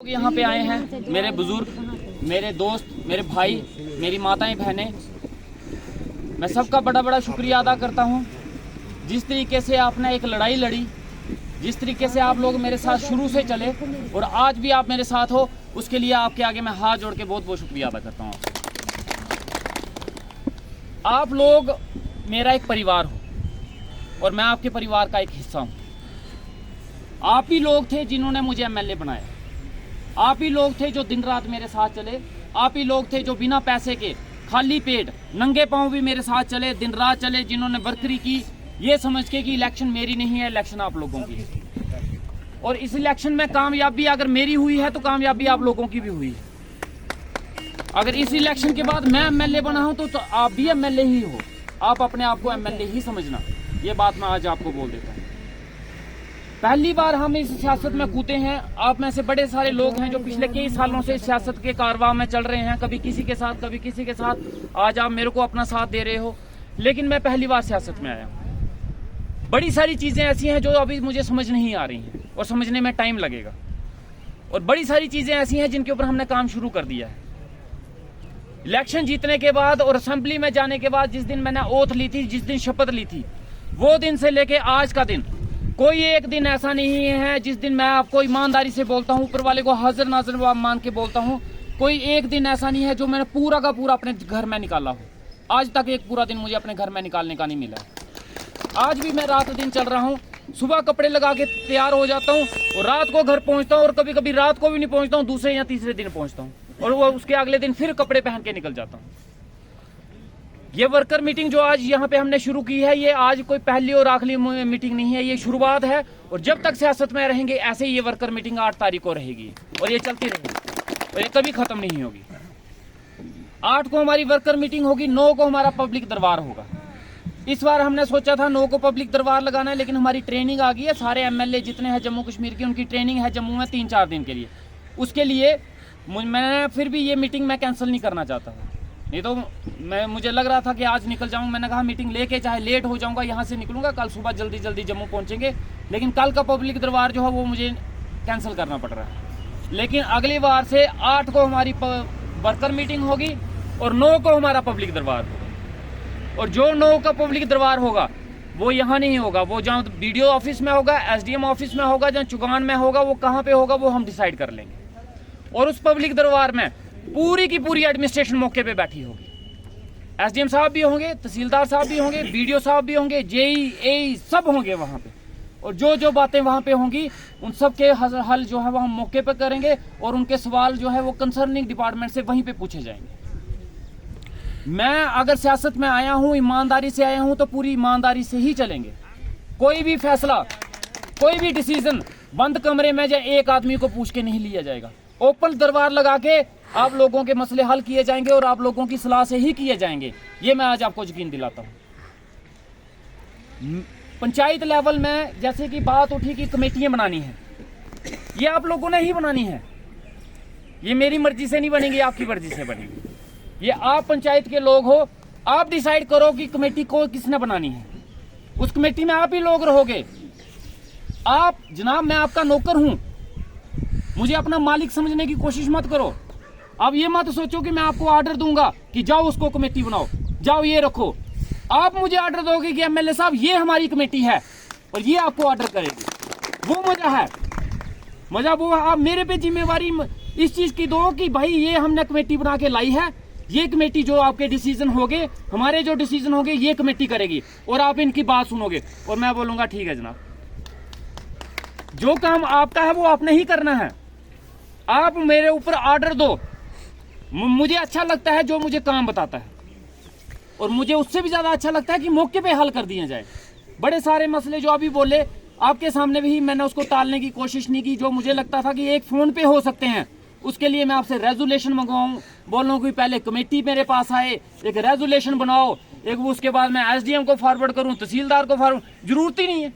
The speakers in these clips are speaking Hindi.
यहाँ पे आए हैं मेरे बुजुर्ग, मेरे दोस्त, मेरे भाई, मेरी माताएं, बहनें, मैं सबका बड़ा बड़ा शुक्रिया अदा करता हूँ। जिस तरीके से आपने एक लड़ाई लड़ी, जिस तरीके से आप लोग मेरे साथ शुरू से चले और आज भी आप मेरे साथ हो, उसके लिए आपके आगे मैं हाथ जोड़ के बहुत बहुत शुक्रिया अदा करता हूँ। आप लोग मेरा एक परिवार हो और मैं आपके परिवार का एक हिस्सा हूँ। आप ही लोग थे जिन्होंने मुझे एमएलए बनाया, आप ही लोग थे जो दिन रात मेरे साथ चले, आप ही लोग थे जो बिना पैसे के खाली पेट नंगे पांव भी मेरे साथ चले, दिन रात चले, जिन्होंने बर्करी की ये समझ के कि इलेक्शन मेरी नहीं है, इलेक्शन आप लोगों की है। और इस इलेक्शन में कामयाबी अगर मेरी हुई है तो कामयाबी आप लोगों की भी हुई है। अगर इस इलेक्शन के बाद मैं एमएलए बना हूं तो आप भी एमएलए ही हो, आप अपने आप को एमएलए ही समझना। ये बात मैं आज आपको बोल देता हूँ। पहली बार हम इस सियासत में कूदे हैं। आप में से बड़े सारे लोग हैं जो पिछले कई सालों से सियासत के कारवां में चल रहे हैं, कभी किसी के साथ, कभी किसी के साथ। आज आप मेरे को अपना साथ दे रहे हो, लेकिन मैं पहली बार सियासत में आया। बड़ी सारी चीजें ऐसी हैं जो अभी मुझे समझ नहीं आ रही हैं और समझने में टाइम लगेगा, और बड़ी सारी चीजें ऐसी हैं जिनके ऊपर हमने काम शुरू कर दिया है। इलेक्शन जीतने के बाद और असेंबली में जाने के बाद जिस दिन मैंने ओथ ली थी, जिस दिन शपथ ली थी, वो दिन से लेके आज का दिन कोई एक दिन ऐसा नहीं है जिस दिन मैं आपको ईमानदारी से बोलता हूँ, ऊपर वाले को हाजिर नाजिर मान के बोलता हूँ, कोई एक दिन ऐसा नहीं है जो मैंने पूरा का पूरा अपने घर में निकाला हो। आज तक एक पूरा दिन मुझे अपने घर में निकालने का नहीं मिला। आज भी मैं रात दिन चल रहा हूँ, सुबह कपड़े लगा के तैयार हो जाता हूँ और रात को घर पहुँचता हूँ, और कभी कभी रात को भी नहीं पहुँचता हूँ, दूसरे या तीसरे दिन पहुँचता हूँ, और वो उसके अगले दिन फिर कपड़े पहन के निकल जाता हूँ। ये वर्कर मीटिंग जो आज यहाँ पे हमने शुरू की है, ये आज कोई पहली और आखिरी मीटिंग नहीं है, ये शुरुआत है। और जब तक सियासत में रहेंगे ऐसे ही ये वर्कर मीटिंग 8 तारीख को रहेगी और ये चलती रहेगी और ये कभी खत्म नहीं होगी। 8 को हमारी वर्कर मीटिंग होगी, 9 को हमारा पब्लिक दरबार होगा। इस बार हमने सोचा था 9 को पब्लिक दरबार लगाना है, लेकिन हमारी ट्रेनिंग आ गई है। सारे एमएलए जितने हैं जम्मू कश्मीर की, उनकी ट्रेनिंग है जम्मू में 3-4 दिन के लिए। उसके लिए मैं फिर भी ये मीटिंग मैं कैंसिल नहीं करना चाहता हूँ। नहीं तो मुझे लग रहा था कि आज निकल जाऊं, मैंने कहा मीटिंग लेके चाहे लेट हो जाऊंगा, यहाँ से निकलूंगा, कल सुबह जल्दी जल्दी जम्मू पहुंचेंगे, लेकिन कल का पब्लिक दरबार जो है वो मुझे कैंसिल करना पड़ रहा है। लेकिन अगली बार से 8 को हमारी वर्कर मीटिंग होगी और 9 को हमारा पब्लिक दरबार होगा। और जो 9 का पब्लिक दरबार होगा वो यहाँ नहीं होगा, वो जहाँ BDO ऑफिस में होगा, SDM ऑफिस में होगा, जहाँ चुगान में होगा, वो कहाँ पे होगा वो हम डिसाइड कर लेंगे। और उस पब्लिक दरबार में पूरी की पूरी एडमिनिस्ट्रेशन मौके पे बैठी होगी। SDM साहब भी होंगे, तहसीलदार साहब भी होंगे, BDO साहब भी होंगे, JE, AE सब होंगे वहाँ पे। और जो जो बातें वहाँ पे होंगी उन सब के हल जो है वो हम मौके पे करेंगे, और उनके सवाल जो है वो कंसर्निंग डिपार्टमेंट से वहीं पे पूछे जाएंगे। मैं अगर सियासत में आया हूँ, ईमानदारी से आया हूँ, तो पूरी ईमानदारी से ही चलेंगे। कोई भी फैसला, कोई भी डिसीजन बंद कमरे में या एक आदमी को पूछ के नहीं लिया जाएगा। ओपन दरबार लगा के आप लोगों के मसले हल किए जाएंगे और आप लोगों की सलाह से ही किए जाएंगे। ये मैं आज आपको यकीन दिलाता हूँ। पंचायत लेवल में जैसे कि बात उठी कि कमेटियां बनानी है, ये आप लोगों ने ही बनानी है। ये मेरी मर्जी से नहीं बनेगी, आपकी मर्जी से बनेगी। ये आप पंचायत के लोग हो, आप डिसाइड करो कि कमेटी को किसने बनानी है। उस कमेटी में आप ही लोग रहोगे। आप जनाब, मैं आपका नौकर हूं, मुझे अपना मालिक समझने की कोशिश मत करो। अब ये मत सोचो कि मैं आपको ऑर्डर दूंगा कि जाओ उसको कमेटी बनाओ, जाओ ये रखो। आप मुझे ऑर्डर दोगे कि एमएलए साहब ये हमारी कमेटी है और ये आपको ऑर्डर करेगी। वो मजा है, मजा वो आप मेरे पे जिम्मेवारी इस चीज की दो कि भाई ये हमने कमेटी बना के लाई है, ये कमेटी जो आपके डिसीजन होंगे, हमारे जो डिसीजन होंगे, ये कमेटी करेगी और आप इनकी बात सुनोगे। और मैं बोलूंगा ठीक है जनाब, जो काम आपका है वो आपने ही करना है। आप मेरे ऊपर ऑर्डर दो, मुझे अच्छा लगता है जो मुझे काम बताता है, और मुझे उससे भी ज्यादा अच्छा लगता है कि मौके पे हल कर दिए जाए। बड़े सारे मसले जो अभी बोले आपके सामने भी मैंने उसको टालने की कोशिश नहीं की। जो मुझे लगता था कि एक फोन पे हो सकते हैं, उसके लिए मैं आपसे रेजोल्यूशन मंगवाऊं, बोलूं कि पहले कमेटी मेरे पास आए, एक रेजोल्यूशन बनाओ, एक उसके बाद मैं SDM को फॉरवर्ड करूं, तहसीलदार को फॉरवर्ड, जरूरत ही नहीं है।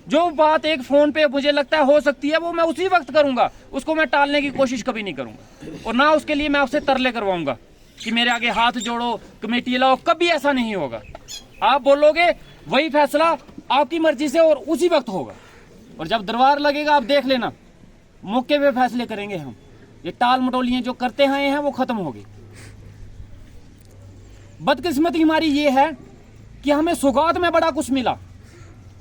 जो बात एक फोन पे मुझे लगता है हो सकती है वो मैं उसी वक्त करूंगा, उसको मैं टालने की कोशिश कभी नहीं करूंगा। और ना उसके लिए मैं आपसे तरले करवाऊंगा कि मेरे आगे हाथ जोड़ो, कमेटी लाओ, कभी ऐसा नहीं होगा। आप बोलोगे वही फैसला आपकी मर्जी से और उसी वक्त होगा। और जब दरबार लगेगा आप देख लेना, मौके पे फैसले करेंगे हम। ये टाल मटोलियां जो करते आए हैं वो खत्म हो गई। बदकिस्मती हमारी ये है कि हमें सौगात में बड़ा कुछ मिला।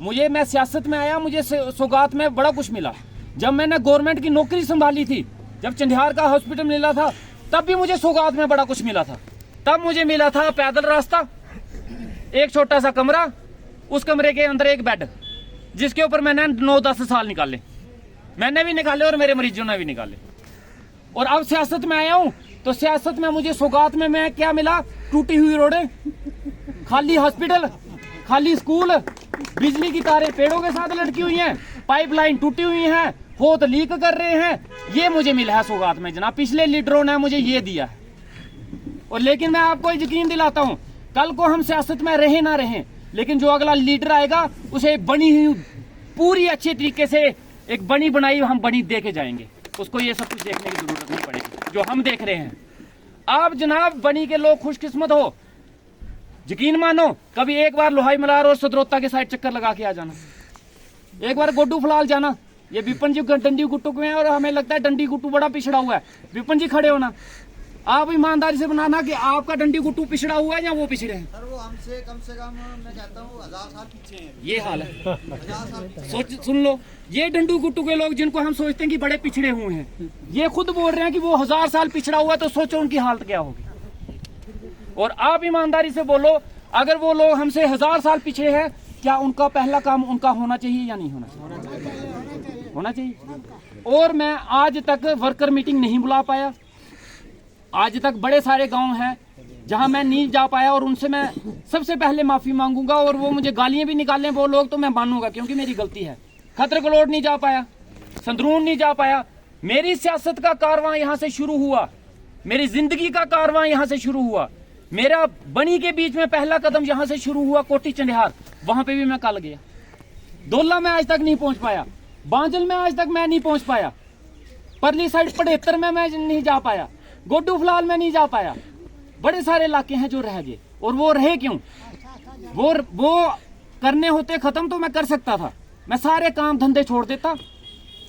मैं सियासत में आया, मुझे सौगात में बड़ा कुछ मिला। जब मैंने गवर्नमेंट की नौकरी संभाली थी, जब चंडियार का हॉस्पिटल मिला था, तब भी मुझे सौगात में बड़ा कुछ मिला था। तब मुझे मिला था पैदल रास्ता, एक छोटा सा कमरा, उस कमरे के अंदर एक बेड, जिसके ऊपर मैंने 9-10 साल निकाले। मैंने भी निकाले और मेरे मरीजों ने भी निकाले। और अब सियासत में आया हूं तो सियासत में मुझे सौगात में मैं क्या मिला? टूटी हुई रोडें, खाली हॉस्पिटल, खाली स्कूल, बिजली की तारें पेड़ों के साथ लटकी हुई हैं, पाइपलाइन टूटी हुई हैं, होत लीक कर रहे हैं। ये मुझे मिला है सौगात में जनाब। पिछले लीडरों ने मुझे ये दिया है। और लेकिन मैं आपको यकीन दिलाता हूं, कल को हम सियासत में रहे ना रहे, लेकिन जो अगला लीडर आएगा उसे बनी हुई पूरी अच्छे तरीके से एक बनी बनाई हम बनी दे के जाएंगे। उसको ये सब कुछ देखने की जरूरत नहीं पड़ेगी जो हम देख रहे हैं। आप जनाब बनी के लोग खुशकिस्मत हो, यकीन मानो कभी एक बार लोहाई मलार और सदरोता के साइड चक्कर लगा के आ जाना, एक बार गोड्डू फलाल जाना। ये विपिन जी डंडी गुट्टू में है और हमें लगता है डंडी गुट्टू बड़ा पिछड़ा हुआ है। विपिन जी खड़े होना, आप ईमानदारी से बनाना कि आपका डंडी गुट्टू पिछड़ा हुआ है या वो पिछड़े हैं। सर वो हमसे कम से कम मैं कहता हूँ 1000 साल पीछे हैं। ये हाल है। 1000 साल सोच सुन लो, ये डंडू गुट्टू के लोग जिनको हम सोचते हैं कि बड़े पिछड़े हुए हैं, ये खुद बोल रहे हैं कि वो 1000 साल पिछड़ा हुआ है। तो सोचो उनकी हालत क्या होगी। और आप ईमानदारी से बोलो, अगर वो लोग हमसे 1000 साल पीछे हैं, क्या उनका पहला काम उनका होना चाहिए या नहीं होना चाहिए? होना चाहिए। और मैं आज तक वर्कर मीटिंग नहीं बुला पाया। आज तक बड़े सारे गांव हैं जहां मैं नहीं जा पाया और उनसे मैं सबसे पहले माफी मांगूंगा। और वो मुझे गालियां भी निकालें वो लोग तो मैं मानूंगा, क्योंकि मेरी गलती है। खतर कलोड नहीं जा पाया, संदरून नहीं जा पाया। मेरी सियासत का कारवां यहां से शुरू हुआ, मेरी जिंदगी का कारवां यहां से शुरू हुआ। मेरा बनी के बीच में पहला कदम यहां से शुरू हुआ, कोटी चंडियार, वहां पे भी मैं कल गया। दोला में आज तक नहीं पहुंच पाया, बांजल में आज तक मैं नहीं पहुंच पाया, परली साइड 75 में मैं नहीं जा पाया, गोड्डू फलाल में नहीं जा पाया। बड़े सारे इलाके हैं जो रह गए। और वो रहे क्यों? वो करने होते खत्म तो मैं कर सकता था। मैं सारे काम धंधे छोड़ देता,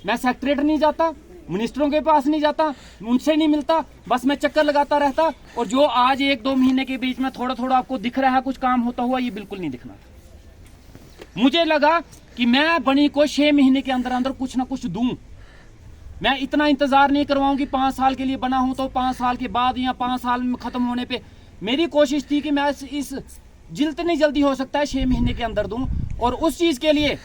मैं सेक्रेटरी नहीं जाता, मिनिस्टरों के पास नहीं जाता, उनसे नहीं मिलता, बस मैं चक्कर लगाता रहता। और जो आज 1-2 महीने के बीच में थोड़ा थोड़ा आपको दिख रहा है कुछ काम होता हुआ, ये बिल्कुल नहीं दिखना था। मुझे लगा कि मैं बनी को 6 महीने के अंदर अंदर कुछ ना कुछ दूं। मैं इतना इंतजार नहीं करवाऊं कि 5 साल के लिए बना हूं तो 5 साल के बाद या 5 साल में खत्म होने पे। मेरी कोशिश थी कि मैं इस जितनी जल्दी हो सकता है 6 महीने के अंदर दूं। और उस चीज के लिए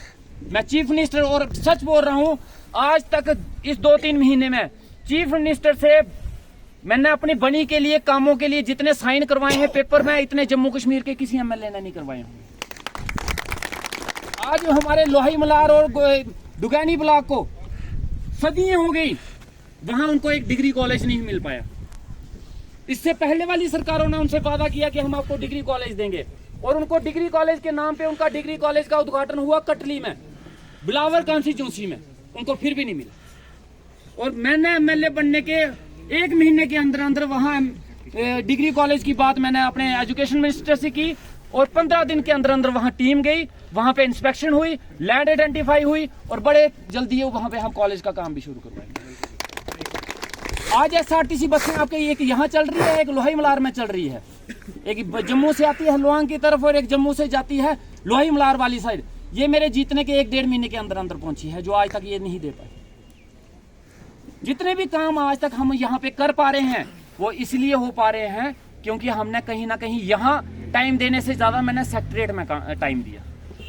मैं चीफ मिनिस्टर, और सच बोल रहा हूं, आज तक इस 2-3 महीने में चीफ मिनिस्टर से मैंने अपनी बनी के लिए कामों के लिए जितने साइन करवाए हैं पेपर में, इतने जम्मू कश्मीर के किसी एमएलए ने नहीं करवाए होंगे। आज हमारे लोहाई मलार और डुगैनी ब्लॉक को सदियां हो गई, वहां उनको एक डिग्री कॉलेज नहीं मिल पाया। इससे पहले वाली सरकारों ने उनसे वादा किया कि हम आपको डिग्री कॉलेज देंगे, और उनको डिग्री कॉलेज के नाम पे उनका डिग्री कॉलेज का उद्घाटन हुआ कटली में, बिलावर कॉन्स्टिट्यूंसी में, उनको फिर भी नहीं मिला। और मैंने एमएलए बनने के 1 महीने के अंदर अंदर वहां डिग्री कॉलेज की बात मैंने अपने एजुकेशन मिनिस्टर से की, और 15 दिन के अंदर अंदर वहां टीम गई, वहां पे इंस्पेक्शन हुई, लैंड आइडेंटिफाई हुई, और बड़े जल्दी वहां पे हम कॉलेज का काम भी शुरू करवाएंगे। आज एसआरटीसी बसें आपके एक यहाँ चल रही है, एक लोहाई मलार में चल रही है। एक जम्मू से आती है हल्द्वानी की तरफ और एक जम्मू से जाती है लोहाई मलार वाली साइड। ये मेरे जीतने के 1-1.5 महीने के अंदर अंदर पहुंची है, जो आज तक ये नहीं दे पाई। जितने भी काम आज तक हम यहाँ पे कर पा रहे हैं वो इसलिए हो पा रहे हैं क्योंकि हमने कहीं ना कहीं यहाँ टाइम देने से ज्यादा मैंने सेक्रेटरीट में टाइम दिया,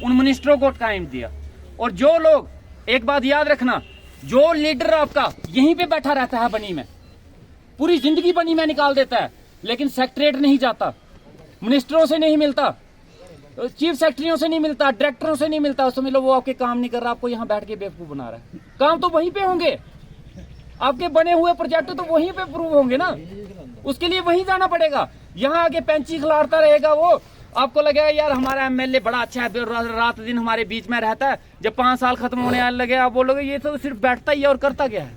उन मिनिस्टरों को टाइम दिया। और जो लोग, एक बात याद रखना, जो लीडर आपका यहीं पे बैठा रहता है बनी में, पूरी जिंदगी बनी में निकाल देता है, लेकिन सेक्रेटरीट नहीं जाता, मिनिस्टरों से नहीं मिलता, चीफ सेक्रेटरियों से नहीं मिलता, डायरेक्टरों से नहीं मिलता, समझ लो वो आपके काम नहीं कर रहा, आपको यहाँ बैठ के बेवकूफ बना रहा है। काम तो वहीं पे होंगे, आपके बने हुए प्रोजेक्ट तो वहीं पे प्रूव होंगे ना, उसके लिए वहीं जाना पड़ेगा। यहाँ आके पेंची खिलाता रहेगा वो, आपको लगेगा यार हमारा एमएलए बड़ा अच्छा है, रात दिन हमारे बीच में रहता है। जब 5 साल खत्म होने आने लगे आप बोलोगे ये तो सिर्फ बैठता ही है और करता क्या है,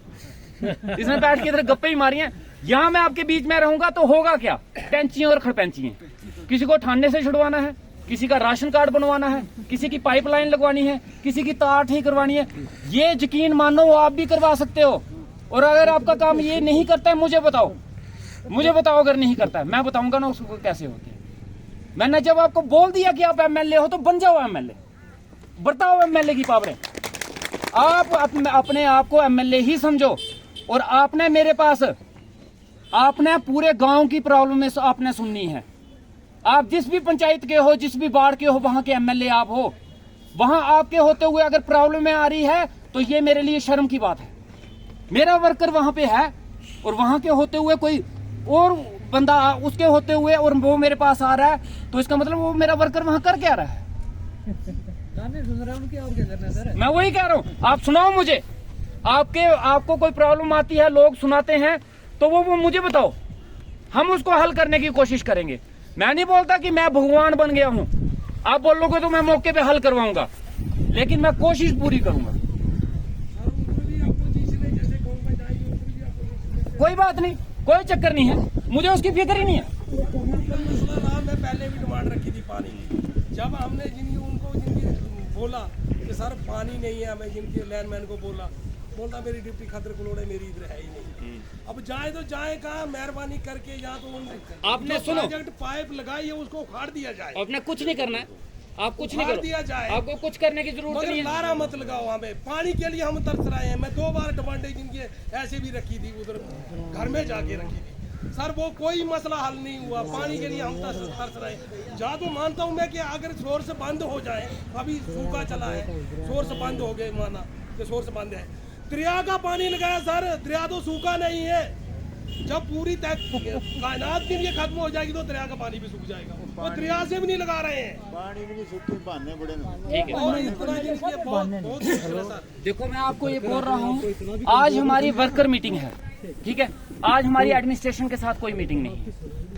इसने बैठ के इधर गप्पे ही मारी हैं। यहाँ मैं आपके बीच में रहूंगा तो होगा क्या? पेंचियां और खड़पेंचियां। किसी को ठाणे से छुड़वाना है, किसी का राशन कार्ड बनवाना है, किसी की पाइपलाइन लगवानी है, किसी की तार ठीक करवानी है, ये यकीन मानो आप भी करवा सकते हो। और अगर आपका काम ये नहीं करता है, मुझे बताओ अगर नहीं करता है, मैं बताऊंगा ना उसको कैसे होती है। मैंने जब आपको बोल दिया कि आप एमएलए हो तो बन जाओ एमएलए, बरताओ एमएलए की पावरें। आप अपने आप को एमएलए ही समझो। और आपने मेरे पास, आपने पूरे गांव की प्रॉब्लम आपने सुननी है। आप जिस भी पंचायत के हो, जिस भी वार्ड के हो, वहां के एमएलए आप हो। वहां आपके होते हुए अगर प्रॉब्लम में आ रही है तो ये मेरे लिए शर्म की बात है। मेरा वर्कर वहां पे है और वहां के होते हुए कोई और बंदा उसके होते हुए और वो मेरे पास आ रहा है, तो इसका मतलब वो मेरा वर्कर वहां कर क्या रहा है? सुन रहा हूँ, और क्या करना सर? मैं वही कह रहा हूँ, आप सुनाओ मुझे। आपको कोई प्रॉब्लम आती है, लोग सुनाते हैं, तो वो मुझे बताओ, हम उसको हल करने की कोशिश करेंगे। मैं नहीं बोलता कि मैं भगवान बन गया हूँ, आप बोलोगे तो मैं मौके पे हल करवाऊंगा, लेकिन मैं कोशिश पूरी करूंगा। कोई बात नहीं, कोई चक्कर नहीं है, मुझे उसकी फिक्र ही नहीं है। मैं पहले भी डिमांड रखी थी पानी की। जब हमने जिनकी बोला कि सर पानी नहीं है, हमें जिनके लैंडमैन को बोलता मेरी ड्यूटी खतर कलोड़ है, मेरी इधर है ही नहीं। अब जाए तो जाए कहाँ, मेहरबानी करके या तो आपने सुनो, प्रोजेक्ट पाइप लगाई है उसको उखाड़ दिया जाए। आपने कुछ नहीं करना है, आप कुछ नहीं करो, दिया जाए, आपको कुछ करने की जरूरत नहीं है। लारा मत लगाओ, हमें पानी के लिए हम तरस रहे हैं। मैं 2 बार डिमांडें जिनकी ऐसे भी रखी थी, उधर घर में जाके रखी थी सर, वो कोई मसला हल नहीं हुआ। पानी के लिए हम तरस रहे हैं। जा तो मानता हूँ मैं कि अगर सोर्स बंद हो जाए, अभी सूखा चला है, सोर्स बंद हो गए, माना कि सोर्स बंद है, दरिया का पानी लगाया सर, दरिया तो सूखा नहीं है। जब पूरी कायनात के लिए खत्म हो जाएगी तो दरिया का पानी भी सूख जाएगा। वो दरिया से भी नहीं लगा रहे हैं, पानी भी नहीं सूखते, बहाने बड़े ठीक है। और इतना जिनकी बहुत सर। देखो मैं आपको ये बोल रहा हूँ, आज हमारी वर्कर मीटिंग है, ठीक है। आज हमारी एडमिनिस्ट्रेशन के साथ कोई मीटिंग नहीं है,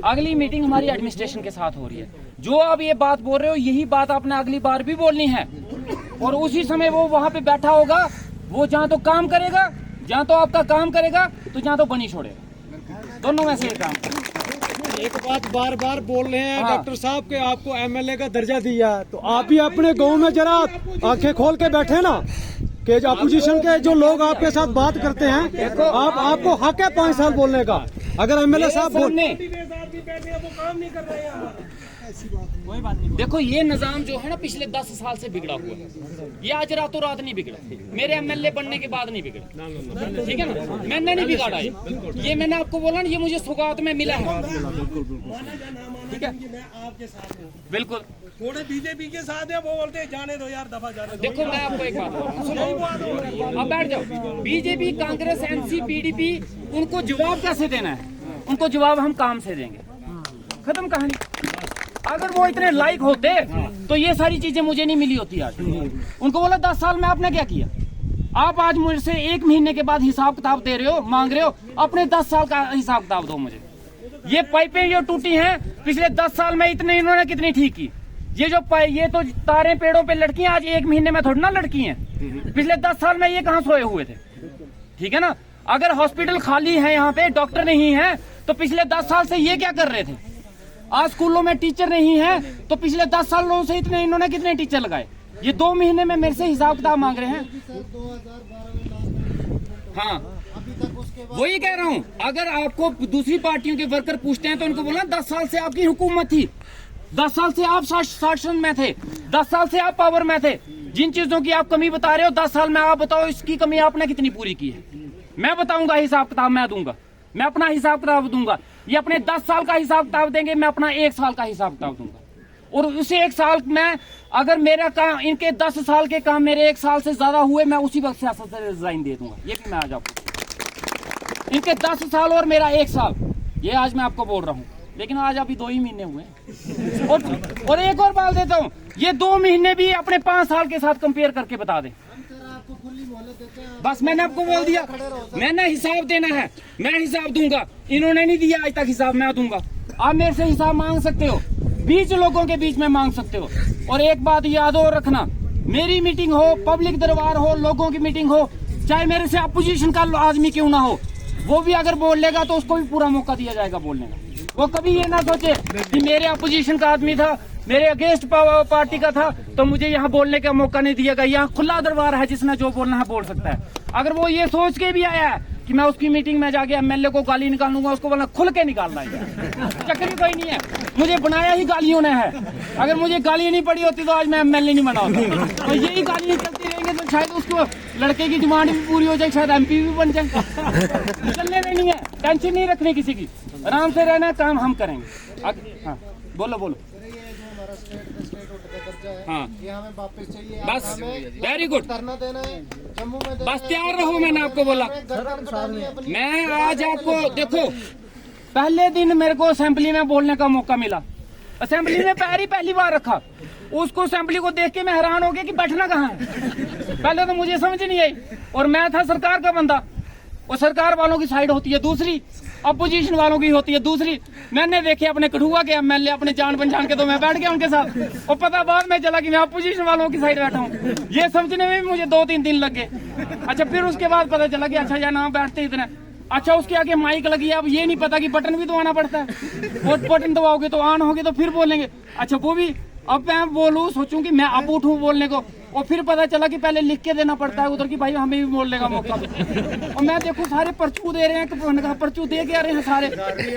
अगली मीटिंग हमारी एडमिनिस्ट्रेशन के साथ हो रही है। जो आप ये बात बोल रहे हो, यही बात आपने अगली बार भी बोलनी है, और उसी समय वो वहां पे बैठा होगा, वो जहाँ तो काम करेगा, जहाँ तो आपका काम करेगा, तो जहाँ तो बनी छोड़ेगा, दोनों में से एक काम करेगा। एक बात बार बार बोल रहे हैं हाँ। डॉक्टर साहब के आपको एमएलए का दर्जा दिया है, तो आप भी अपने गांव में जरा आंखें खोल के बैठे ना, कि जो अपोजिशन के जो लोग आपके साथ बात करते हैं, आपको हक है 5 साल बोलने का। अगर एमएलए साहब वो काम नहीं कर रहे हैं हमारा। देखो ये निजाम जो है ना, पिछले 10 साल से बिगड़ा हुआ है। ये आज रातों रात नहीं बिगड़ा, मेरे एमएलए बनने के बाद नहीं बिगड़ा, ठीक है ना। मैंने नहीं बिगाड़ा ये मैंने आपको बोला ना, ये मुझे सौगात में मिला है। माना या ना माना, मैं आपके साथ हूँ, बिल्कुल। थोड़े बीजेपी के साथ है, वो बोलते हैं जाने दो यार, दफा जाने दो। देखो मैं आपको एक बात बोल रहा हूँ, सुनो, अब बैठ जाओ। बीजेपी, कांग्रेस, एनसी, पीडीपी, उनको जवाब कैसे देना है? उनको जवाब हम काम से देंगे, खत्म कहानी। अगर वो इतने लाइक होते तो ये सारी चीजें मुझे नहीं मिली होती आज। उनको बोला 10 साल में आपने क्या किया? आप आज मुझसे 1 महीने के बाद हिसाब किताब दे रहे हो, मांग रहे हो, अपने 10 साल का हिसाब किताब दो मुझे। ये पाइपें जो टूटी हैं पिछले 10 साल में, इतने इन्होंने कितनी ठीक की? ये तो तारे पेड़ों पे लटकी हैं, आज 1 महीने में थोड़ी ना लटकी हैं। पिछले 10 साल में ये कहाँ सोए हुए थे? ठीक है ना। अगर हॉस्पिटल खाली है, यहाँ पे डॉक्टर नहीं है, तो पिछले 10 साल से ये क्या कर रहे थे? आज स्कूलों में टीचर नहीं है, तो पिछले 10 सालों से इन्होंने कितने टीचर लगाए? ये 2 महीने में मेरे से हिसाब किताब मांग रहे हैं। हाँ, वही कह रहा हूँ। अगर आपको दूसरी पार्टियों के वर्कर पूछते हैं तो उनको बोला 10 साल से आपकी हुकूमत थी, 10 साल से आप शासन में थे, 10 साल से आप पावर में थे। जिन चीजों की आप कमी बता रहे हो, 10 साल में आप बताओ इसकी कमी आपने कितनी पूरी की है? मैं बताऊंगा, हिसाब किताब मैं दूंगा, मैं अपना हिसाब किताब दूंगा। ये अपने 10 साल का हिसाब किताब देंगे, मैं अपना 1 साल का हिसाब किताब दूंगा। और उसे 1 साल में अगर मेरा काम, इनके 10 साल के काम मेरे 1 साल से ज्यादा हुए, मैं उसी वक्त सियासत से रिजाइन दे दूंगा। ये भी मैं आज आपको, इनके 10 साल और मेरा 1 साल, ये आज मैं आपको बोल रहा हूँ। लेकिन आज अभी 2 ही महीने हुए। और एक और बात देता हूँ, ये 2 महीने भी अपने 5 साल के साथ कंपेयर करके बता दें। बस मैंने आपको बोल दिया, मैंने हिसाब देना है, मैं हिसाब दूंगा। इन्होंने नहीं दिया आज तक हिसाब, मैं दूंगा। आप मेरे से हिसाब मांग सकते हो, 20 लोगों के बीच में मांग सकते हो। और एक बात याद हो रखना, मेरी मीटिंग हो, पब्लिक दरबार हो, लोगों की मीटिंग हो, चाहे मेरे से अपोजिशन का आदमी क्यों ना हो, वो भी अगर बोल लेगा तो उसको भी पूरा मौका दिया जाएगा बोलने का। वो कभी ये ना सोचे कि मेरे अपोजिशन का आदमी था मेरे अगेंस्ट पार्टी का था तो मुझे यहाँ बोलने का मौका नहीं दिया गया। यहाँ खुला दरबार है, जिसने जो बोलना है बोल सकता है। अगर वो ये सोच के भी आया है कि मैं उसकी मीटिंग में जाके एमएलए को गाली निकालूंगा, उसको बोलना खुल के निकालना है, चक्कर ही कोई नहीं है। मुझे बनाया ही गालियों ने है। अगर मुझे गाली नहीं पड़ी होती तो आज मैं एमएलए नहीं बना होता। और यही गालियां चलती रहेंगे तो शायद उसको लड़के की डिमांड भी पूरी हो जाए, शायद एमपी भी बन जाए। चलने नहीं है, टेंशन नहीं रखनी किसी की, आराम से रहना, काम हम करेंगे। हाँ बोलो बोलो। हाँ ये हमें वापस चाहिए। बस वेरी गुड, धरना देना है जम्मू में, बस तैयार रहो। मैंने आपको बोला, मैं आज आपको देखो, पहले दिन मेरे को असेंबली में बोलने का मौका मिला। असेंबली में पैर ही पहली बार रखा, उसको असेंबली को देख के मैं हैरान हो गया कि बैठना कहाँ है। पहले तो मुझे समझ नहीं आई, और मैं था सरकार का बंदा, और सरकार वालों की साइड होती है दूसरी, अपोजिशन वालों की होती है दूसरी। मैंने देखे अपने कठुआ के एमएलए अपने जान पहचान के, तो मैं बैठ गया उनके साथ, और पता बाद में चला कि मैं अपोजिशन वालों की साइड बैठा हूँ। ये समझने में भी मुझे 2-3 दिन लग गए। अच्छा, फिर उसके बाद पता चला कि अच्छा यार ना बैठते इतने। अच्छा, उसके आगे माइक लगी है, अब ये नहीं पता कि बटन भी दबाना पड़ता है, और बटन दबाओगे तो ऑन होगे तो फिर बोलेंगे। अच्छा वो भी, अब मैं बोलूँ सोचूं कि मैं अब उठूं बोलने को, और फिर पता चला कि पहले लिख के देना पड़ता है उधर कि भाई हमें भी बोलने का मौका दो। और मैं देखूं सारे पर्चू दे रहे हैं, पर्चू दे के आ रहे हैं सारे,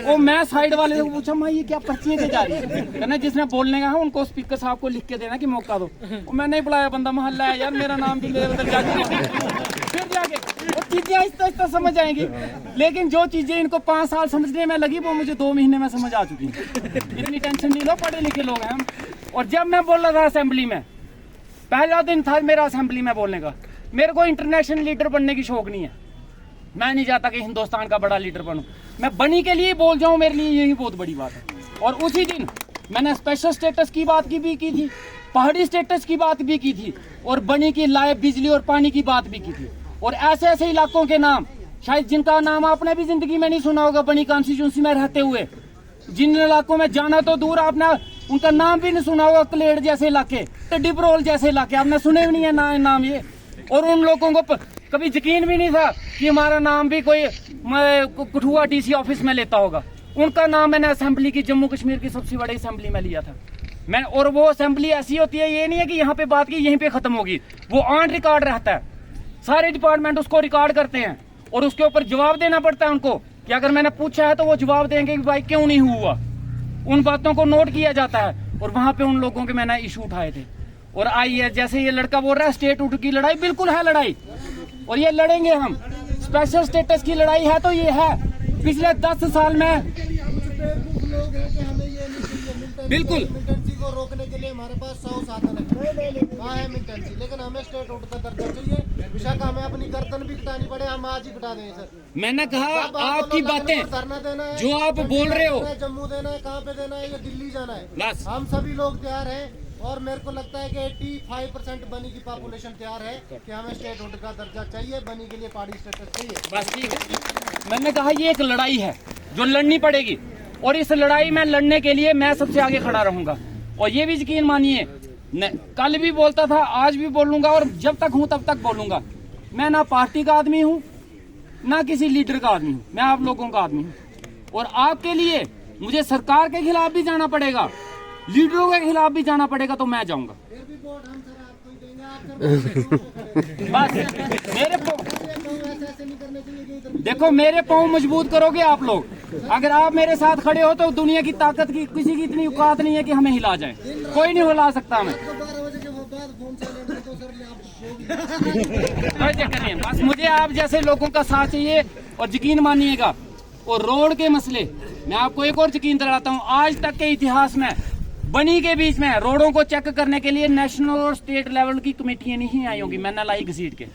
और मैं साइड वाले को पूछा मैं ये क्या पर्चियां के जा रही है, कहना जिसने बोलने का है उनको स्पीकर साहब को लिख के देना कि मौका दो। और मैं नहीं बुलाया, बंदा मोहल्ला है यार, मेरा नाम भी ले उधर जाके फिर जाके वो चीजें आहिस्ता आहिस्ता समझ आएंगी। लेकिन जो चीजें इनको 5 साल समझने में लगी वो मुझे 2 महीने में समझ आ चुकी है। इतनी टेंशन नहीं लो, पढ़े लिखे लोग हैं हम। और जब मैं बोल रहा था असेंबली में, पहला दिन था मेरा असेंबली में बोलने का, मेरे को इंटरनेशनल लीडर बनने की शौक नहीं है। मैं नहीं चाहता कि हिंदुस्तान का बड़ा लीडर बनूं, मैं बनी के लिए बोल जाऊं, मेरे लिए यही बहुत बड़ी बात है। और उसी दिन मैंने स्पेशल स्टेटस की बात भी की थी, पहाड़ी स्टेटस की बात भी की थी, और बनी की लाइव बिजली और पानी की बात भी की थी। और ऐसे ऐसे इलाकों के नाम, शायद जिनका नाम आपने भी जिंदगी में नहीं सुना होगा, बनी कॉन्स्टिट्यूंसी में रहते हुए, जिन इलाकों में जाना तो दूर, आपने उनका नाम भी नहीं सुना होगा। क्लेड जैसे इलाके, डिब्रोल जैसे इलाके आपने सुने भी नहीं है नाम ये। और उन लोगों को कभी यकीन भी नहीं था कि हमारा नाम भी कोई कठुआ डीसी ऑफिस में लेता होगा। उनका नाम मैंने असेंबली की, जम्मू कश्मीर की सबसे बड़ी असेंबली में लिया था मैं। और वो असेंबली ऐसी होती है, ये नहीं है कि यहाँ पे बात की यहीं पे खत्म होगी, वो ऑन रिकॉर्ड रहता है। सारे डिपार्टमेंट उसको रिकॉर्ड करते हैं, और उसके ऊपर जवाब देना पड़ता है उनको, कि अगर मैंने पूछा है तो वो जवाब देंगे कि भाई क्यों नहीं हुआ। उन बातों को नोट किया जाता है, और वहां पे उन लोगों के मैंने इशू उठाए थे। और आई है, जैसे ये लड़का बोल रहा है स्टेट उठ की लड़ाई, बिल्कुल है लड़ाई, और ये लड़ेंगे हम। स्पेशल स्टेटस की लड़ाई है तो ये है। पिछले 10 साल में बिल्कुल मिलिटेंसी को रोकने के लिए हमारे पास 100 साधन है। कहाँ है मिलिटेंसी? लेकिन हमें स्टेट उठ का दर्जा चाहिए। विशाखा हमें अपनी गर्दन भी कटानी पड़े, हम आज ही कटा देंगे सर। मैंने कहा आपकी बातें धरना देना है, जो आप बोल रहे हो, जम्मू देना है, कहाँ पे देना है, ये दिल्ली जाना है, बस हम सभी लोग तैयार हैं। और मेरे को लगता है कि 85% बनी की पॉपुलेशन तैयार है कि हमें स्टेट हुड का दर्जा चाहिए, बनी के लिए पहाड़ी स्टेटस चाहिए। बस ठीक है। मैंने कहा ये एक लड़ाई है जो लड़नी पड़ेगी, और इस लड़ाई में लड़ने के लिए मैं सबसे आगे खड़ा रहूंगा। और ये भी यकीन मानिए, कल भी बोलता था, आज भी बोलूंगा, और जब तक हूं तब तक बोलूंगा। मैं ना पार्टी का आदमी हूं, ना किसी लीडर का आदमी हूं, मैं आप लोगों का आदमी हूं। और आपके लिए मुझे सरकार के खिलाफ भी जाना पड़ेगा, लीडरों के खिलाफ भी जाना पड़ेगा, तो मैं जाऊंगा। बस मेरे देखो, मेरे पाँव मजबूत करोगे आप लोग। अगर आप मेरे साथ खड़े हो तो दुनिया की ताकत की किसी की इतनी औकात नहीं है कि हमें हिला जाए, कोई नहीं हिला सकता हमें। कोई चक्कर नहीं है, बस मुझे आप जैसे लोगों का साथ चाहिए। और यकीन मानिएगा, और रोड के मसले, मैं आपको एक और यकीन दिलाता हूँ, आज तक के इतिहास में बनी के बीच में रोडों को चेक करने के लिए नेशनल और स्टेट लेवल की कमेटियां नहीं आई होंगी। मैंने लाई घसीट के,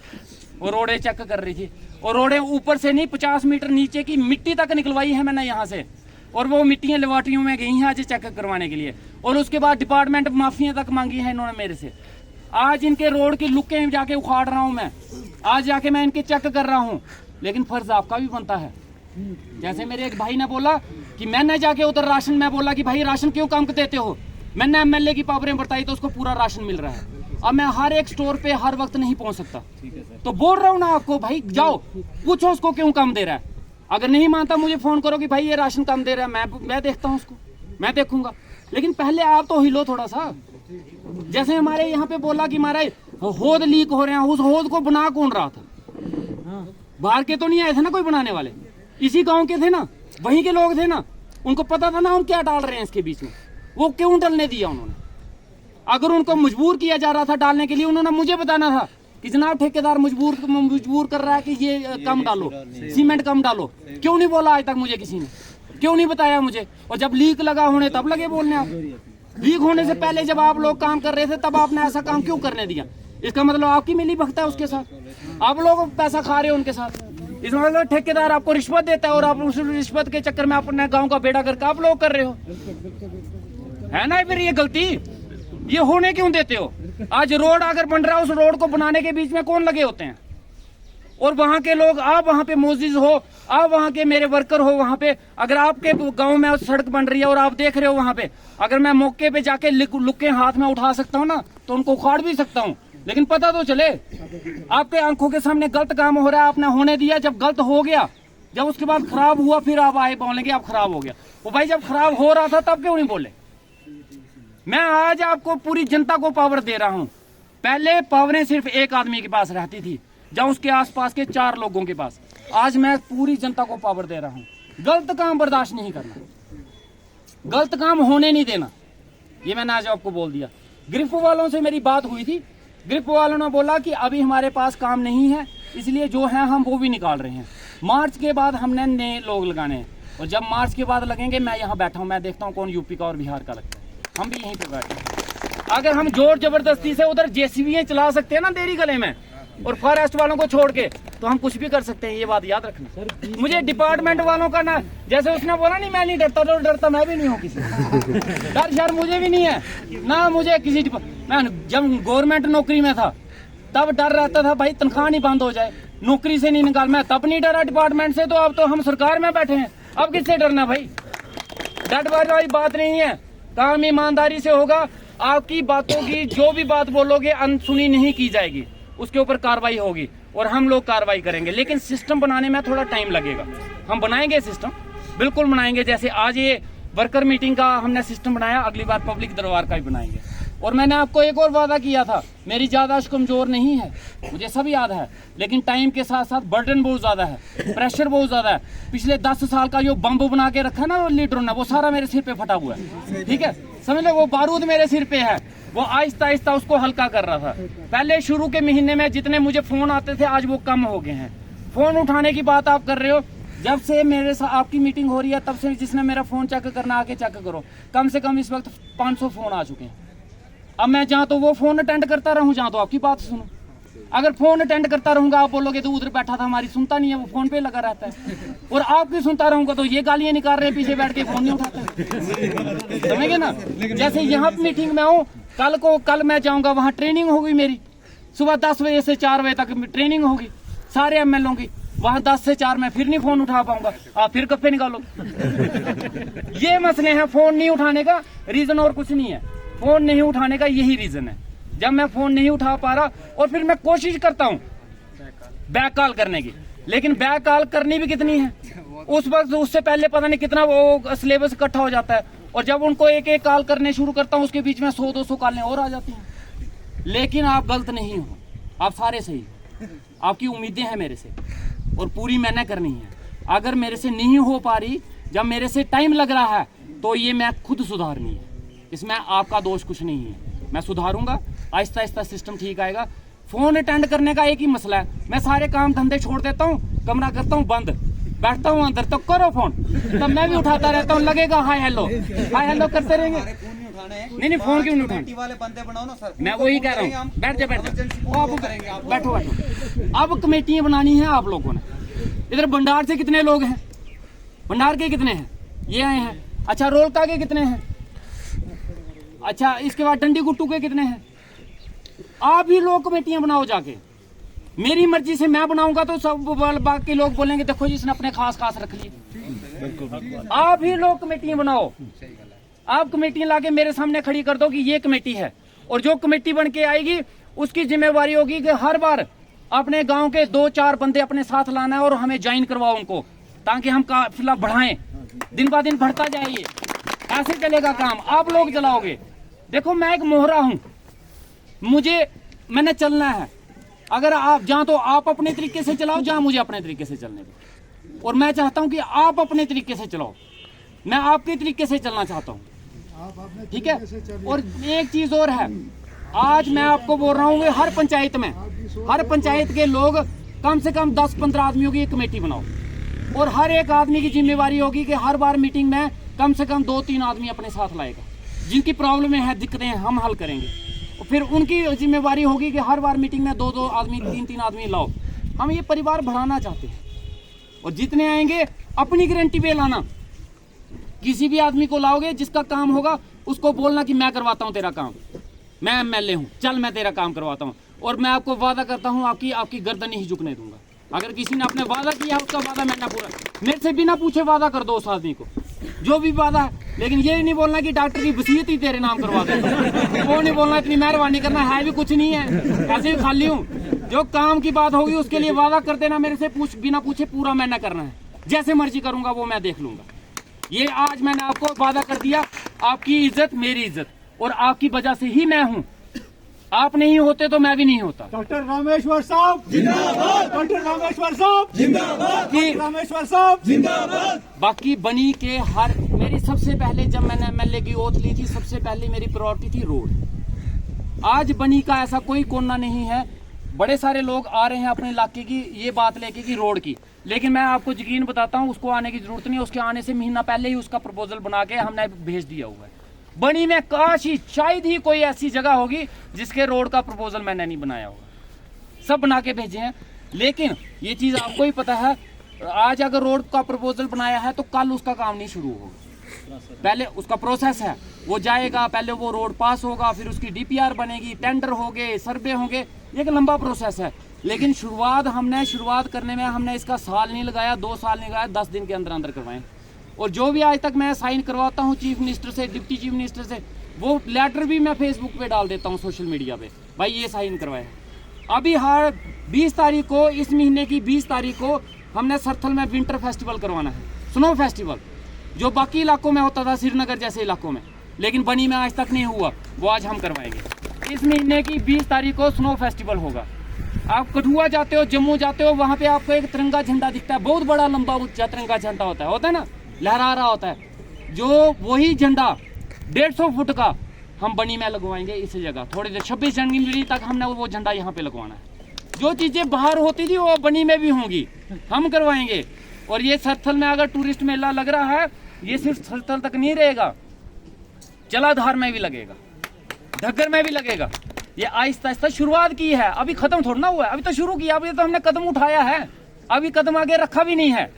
वो रोडें चेक कर रही थी, और रोडें ऊपर से नहीं 50 मीटर नीचे की मिट्टी तक निकलवाई है मैंने यहाँ से, और वो मिट्टियां लेबोरेटरियों में गई हैं आज चेक करवाने के लिए। और उसके बाद डिपार्टमेंट माफिया तक मांगी है इन्होंने मेरे से। आज इनके रोड की लुकें जाके उखाड़ रहा हूँ मैं, आज जाके मैं इनके चेक कर रहा हूँ। लेकिन फर्ज आपका भी बनता है। जैसे मेरे एक भाई ने बोला कि मैंने जाके उधर राशन में बोला कि भाई राशन क्यों कम देते हो, मैंने एमएलए की पावरें बताई तो उसको पूरा राशन मिल रहा है। अब मैं हर एक स्टोर पे हर वक्त नहीं पहुंच सकता, तो बोल रहा हूँ ना आपको, भाई जाओ पूछो उसको क्यों कम दे रहा है। अगर नहीं मानता मुझे फोन करो कि भाई ये राशन कम दे रहा है, मैं देखता हूँ उसको, मैं देखूंगा। लेकिन पहले आप तो हिलो थोड़ा सा। जैसे हमारे यहाँ पे बोला कि हमारे होद लीक हो रहे हैं, उस होद को बना कौन रहा था? बाहर के तो नहीं आए थे ना कोई बनाने वाले, इसी गांव के थे ना, वहीं के लोग थे ना, उनको पता था ना हम क्या डाल रहे हैं इसके बीच में, वो क्यों डालने दिया उन्होंने? अगर उनको मजबूर किया जा रहा था डालने के लिए, उन्होंने मुझे बताना था कि जनाब ठेकेदार मजबूर कर रहा है कि ये कम डालो, सीमेंट कम डालो। क्यों नहीं बोला आज तक मुझे किसी ने? क्यों नहीं बताया मुझे? और जब लीक लगा होने तब लगे बोलने आप। लीक होने से पहले जब आप लोग काम कर रहे थे तब आपने ऐसा काम क्यों करने दिया? इसका मतलब आपकी मिली भगत है उसके साथ, आप लोग पैसा खा रहे हो उनके साथ। इसका मतलब ठेकेदार आपको रिश्वत देता है और आप उस रिश्वत के चक्कर में अपने गांव का बेड़ा करके आप लोग कर रहे हो, है ना? फिर ये गलती ये होने क्यों देते हो? आज रोड अगर बन रहा है, उस रोड को बनाने के बीच में कौन लगे होते हैं? और वहां के लोग, आप वहां पे मौजूद हो, आप वहां के मेरे वर्कर हो वहां पे, अगर आपके गांव में सड़क बन रही है और आप देख रहे हो वहां पे, अगर मैं मौके पे जाके लुक्के हाथ में उठा सकता हूँ ना, तो उनको उखाड़ भी सकता हूँ, लेकिन पता तो चले। आपके आंखों के सामने गलत काम हो रहा है, आपने होने दिया। जब गलत हो गया, जब उसके बाद खराब हुआ, फिर आप आए बोलेंगे अब खराब हो गया। वो भाई जब खराब हो रहा था तब क्यों नहीं बोले? मैं आज आपको पूरी जनता को पावर दे रहा हूं। पहले पावरें सिर्फ एक आदमी के पास रहती थी, जब उसके आसपास के 4 लोगों के पास। आज मैं पूरी जनता को पावर दे रहा हूं। गलत काम बर्दाश्त नहीं करना, गलत काम होने नहीं देना, ये मैंने आज आपको बोल दिया। ग्रिप वालों से मेरी बात हुई थी, ग्रिप वालों ने बोला कि अभी हमारे पास काम नहीं है, इसलिए जो है हम वो भी निकाल रहे हैं। मार्च के बाद हमने नए लोग लगाने हैं, और जब मार्च के बाद लगेंगे, मैं यहाँ बैठा हूँ, मैं देखता हूँ कौन यूपी का और बिहार का लगता है, हम भी यहीं पे बैठे हैं। अगर हम जोर जबरदस्ती से उधर जेसीबी चला सकते हैं ना देरी गले में, और फॉरेस्ट वालों को छोड़ के, तो हम कुछ भी कर सकते हैं, ये बात याद रखना। मुझे डिपार्टमेंट वालों का ना, जैसे उसने बोला नहीं मैं नहीं डरता, तो डरता मैं भी नहीं हूँ किसी डर शर मुझे भी नहीं है ना। मुझे किसी मैं जब गवर्नमेंट नौकरी में था तब डर रहता था भाई तनख्वाह नहीं बंद हो जाए, नौकरी से नहीं निकाल, मैं तब नहीं डरा डिपार्टमेंट से। तो अब तो हम सरकार में बैठे हैं, अब किससे डरना भाई? डर वाली बात नहीं है, काम ईमानदारी से होगा। आपकी बातों की जो भी बात बोलोगे अनसुनी नहीं की जाएगी, उसके ऊपर कार्रवाई होगी और हम लोग कार्रवाई करेंगे। लेकिन सिस्टम बनाने में थोड़ा टाइम लगेगा, हम बनाएंगे सिस्टम, बिल्कुल बनाएंगे। जैसे आज ये वर्कर मीटिंग का हमने सिस्टम बनाया, अगली बार पब्लिक दरबार का भी बनाएंगे। और मैंने आपको एक और वादा किया था, मेरी ज्यादा कमजोर नहीं है, मुझे सब याद है, लेकिन टाइम के साथ साथ बर्डन बहुत ज्यादा है, प्रेशर बहुत ज्यादा है। पिछले 10 साल का जो बम बना के रखा ना लीडरों ने, वो सारा मेरे सिर पे फटा हुआ है, ठीक है? समझ लो वो बारूद मेरे सिर पे है, वो आहिस्ता आहिस्ता उसको हल्का कर रहा था। पहले शुरू के महीने में जितने मुझे फोन आते थे, आज वो कम हो गए हैं। फोन उठाने की बात आप कर रहे हो, जब से मेरे साथ आपकी मीटिंग हो रही है तब से जिसने मेरा फोन चेक करना आके चेक करो, कम से कम इस वक्त 500 फोन आ चुके हैं। अब मैं जहाँ तो वो फोन अटेंड करता रहूं, जहाँ तो आपकी बात सुनूं। अगर फोन अटेंड करता रहूंगा, आप बोलोगे तो उधर बैठा था हमारी सुनता नहीं है, वो फोन पे लगा रहता है। और आपकी सुनता रहूंगा तो ये गालियां निकाल रहे हैं पीछे बैठ के, फोन नहीं उठाते, समझे ना? जैसे यहाँ मीटिंग में हूँ, कल मैं जाऊंगा वहाँ, ट्रेनिंग होगी मेरी, सुबह 10 बजे से 4 बजे तक ट्रेनिंग होगी सारे MLO की। वहाँ 10 से 4 मैं फिर नहीं फोन उठा पाऊंगा, आप फिर गप्पे निकालो। ये मसले हैं फोन नहीं उठाने का, रीजन और कुछ नहीं है। फोन नहीं उठाने का यही रीजन है। जब मैं फोन नहीं उठा पा रहा, और फिर मैं कोशिश करता हूँ बैक कॉल करने की, लेकिन बैक कॉल करनी भी कितनी है उस वक्त, उससे पहले पता नहीं कितना वो सिलेबस इकट्ठा हो जाता है। और जब उनको एक एक कॉल करने शुरू करता हूँ, उसके बीच में 100-200 कॉलें और आ जाती हैं। लेकिन आप गलत नहीं हो, आप सारे सही, आपकी उम्मीदें हैं मेरे से और पूरी मैंने करनी है। अगर मेरे से नहीं हो पा रही, जब मेरे से टाइम लग रहा है, तो ये मैं खुद सुधारनी है, इसमें आपका दोष कुछ नहीं है। मैं सुधारूंगा, आहिस्ता आहिस्ता सिस्टम ठीक आएगा। फोन अटेंड करने का एक ही मसला है, मैं सारे काम धंधे छोड़ देता हूँ, कमरा करता हूँ बंद, बैठता हूँ अंदर, तो करो फोन, तब मैं भी उठाता रहता हूँ, लगेगा हाय हेलो करते रहेंगे। नहीं फोन क्यों नहीं उठाने वाले बंदे बनाओ ना सर, मैं वही कह रहा हूँ। बैठ जाओ, बैठो। अब कमेटियां बनानी है आप लोगों ने। इधर भंडार से कितने लोग हैं? भंडार के कितने हैं? ये आए हैं। अच्छा, रोलका के कितने हैं? अच्छा, इसके बाद डंडी गुट्टू के कितने हैं? आप ही लोग कमेटियां बनाओ जाके। मेरी मर्जी से मैं बनाऊंगा तो सब बाकी लोग बोलेंगे देखो जी इसने अपने खास रख लिए। आप ही लोग कमेटियां बनाओ, आप कमेटियां लाके मेरे सामने खड़ी कर दो कि ये कमेटी है, और जो कमेटी बन के आएगी उसकी जिम्मेवारी होगी कि हर बार अपने गांव के 2-4 बंदे अपने साथ लाना है और हमें ज्वाइन करवाओ उनको, ताकि हम काफिला बढ़ाएं, दिन ब दिन बढ़ता जाए। ये कैसे चलेगा काम? आप लोग चलाओगे। देखो मैं एक मोहरा हूं, मैंने चलना है। अगर आप जहां तो आप अपने तरीके से चलाओ, जहां मुझे अपने तरीके से चलने दो। और मैं चाहता हूं कि आप अपने तरीके से चलाओ, मैं आपके तरीके से चलना चाहता हूं, ठीक है। और एक चीज और है, आज मैं आपको बोल रहा हूँ, हर पंचायत में, हर पंचायत के लोग कम से कम 10-15 आदमियों की एक कमेटी बनाओ, और हर एक आदमी की जिम्मेवारी होगी कि हर बार मीटिंग में कम से कम 2-3 आदमी अपने साथ लाएगा। जिनकी प्रॉब्लमें हैं, दिक्कतें हैं, हम हल करेंगे। और फिर उनकी जिम्मेवारी होगी कि हर बार मीटिंग में 2-2 आदमी, 3-3 आदमी लाओ। हम ये परिवार बढ़ाना चाहते हैं, और जितने आएंगे अपनी गारंटी पे लाना। किसी भी आदमी को लाओगे, जिसका काम होगा उसको बोलना कि मैं करवाता हूँ तेरा काम, मैं एमएलए हूँ, चल मैं तेरा काम करवाता हूँ। और मैं आपको वादा करता हूँ, आपकी गर्दन ही झुकने दूंगा। अगर किसी ने अपने वादा किया, उसका वादा मैं ना पूरा, मेरे से बिना पूछे वादा कर दो उस आदमी को, जो भी वादा है। लेकिन ये नहीं बोलना कि डॉक्टर की वसीयत ही तेरे नाम करवा दे, वो नहीं बोलना, इतनी मेहरबानी करना है भी कुछ नहीं है, ऐसे ही खाली हूँ। जो काम की बात होगी उसके लिए वादा कर देना, मेरे से बिना पूछे पूरा मैंने करना है। जैसे मर्जी करूंगा वो मैं देख लूंगा। ये आज मैंने आपको वादा कर दिया, आपकी इज्जत मेरी इज्जत, और आपकी वजह से ही मैं हूँ। आप नहीं होते तो मैं भी नहीं होता। डॉक्टर रामेश्वर साहब जिंदाबाद, डॉक्टर रामेश्वर साहब जिंदाबाद, रामेश्वर साहब जिंदाबाद। बाकी बनी के मेरी सबसे पहले, जब मैंने एमएलए की ओथ ली थी, सबसे पहले मेरी प्रायोरिटी थी रोड। आज बनी का ऐसा कोई कोना नहीं है, बड़े सारे लोग आ रहे हैं अपने इलाके की ये बात लेके कि रोड की, लेकिन मैं आपको यकीन बताता हूँ, उसको आने की जरूरत नहीं है। उसके आने से महीना पहले ही उसका प्रपोजल बना के हमने भेज दिया हुआ है। बनी में काश ही, शायद ही कोई ऐसी जगह होगी जिसके रोड का प्रपोजल मैंने नहीं बनाया होगा, सब बना के भेजे हैं। लेकिन ये चीज आपको ही पता है, आज अगर रोड का प्रपोजल बनाया है तो कल उसका काम नहीं शुरू होगा। पहले उसका प्रोसेस है, वो जाएगा, पहले वो रोड पास होगा, फिर उसकी डीपीआर बनेगी, टेंडर होंगे, सर्वे होंगे, ये एक लंबा प्रोसेस है। लेकिन शुरुआत करने में हमने इसका साल नहीं लगाया, 2 साल नहीं लगाया, 10 दिन के अंदर अंदर करवाएं। और जो भी आज तक मैं साइन करवाता हूँ चीफ मिनिस्टर से, डिप्टी चीफ मिनिस्टर से, वो लेटर भी मैं फेसबुक पे डाल देता हूँ, सोशल मीडिया पे, भाई ये साइन करवाए। अभी हर 20 तारीख को, इस महीने की 20 तारीख को हमने सरथल में विंटर फेस्टिवल करवाना है, स्नो फेस्टिवल, जो बाकी इलाकों में होता था, श्रीनगर जैसे इलाकों में, लेकिन बनी में आज तक नहीं हुआ, वो आज हम करवाएंगे। इस महीने की 20 तारीख को स्नो फेस्टिवल होगा। आप कठुआ जाते हो, जम्मू जाते हो, वहाँ पे आपको एक तिरंगा झंडा दिखता है, बहुत बड़ा लंबा ऊंचा तिरंगा झंडा होता है ना, लहरा रहा होता है, जो वही झंडा 150 फुट का हम बनी में लगवाएंगे इस जगह। थोड़ी देर 26 जनवरी तक हमने वो झंडा यहाँ पे लगवाना है। जो चीजें बाहर होती थी वो बनी में भी होंगी, हम करवाएंगे। और ये सरथल में अगर टूरिस्ट मेला लग रहा है, ये सिर्फ सरथल तक नहीं रहेगा, जलाधार में भी लगेगा, ढग्गर में भी लगेगा। ये आहिस्ता आहिस्ता शुरुआत की है, अभी खत्म थोड़ा ना हुआ है, अभी तो शुरू किया, अभी तो हमने कदम उठाया है, अभी कदम आगे रखा भी नहीं है।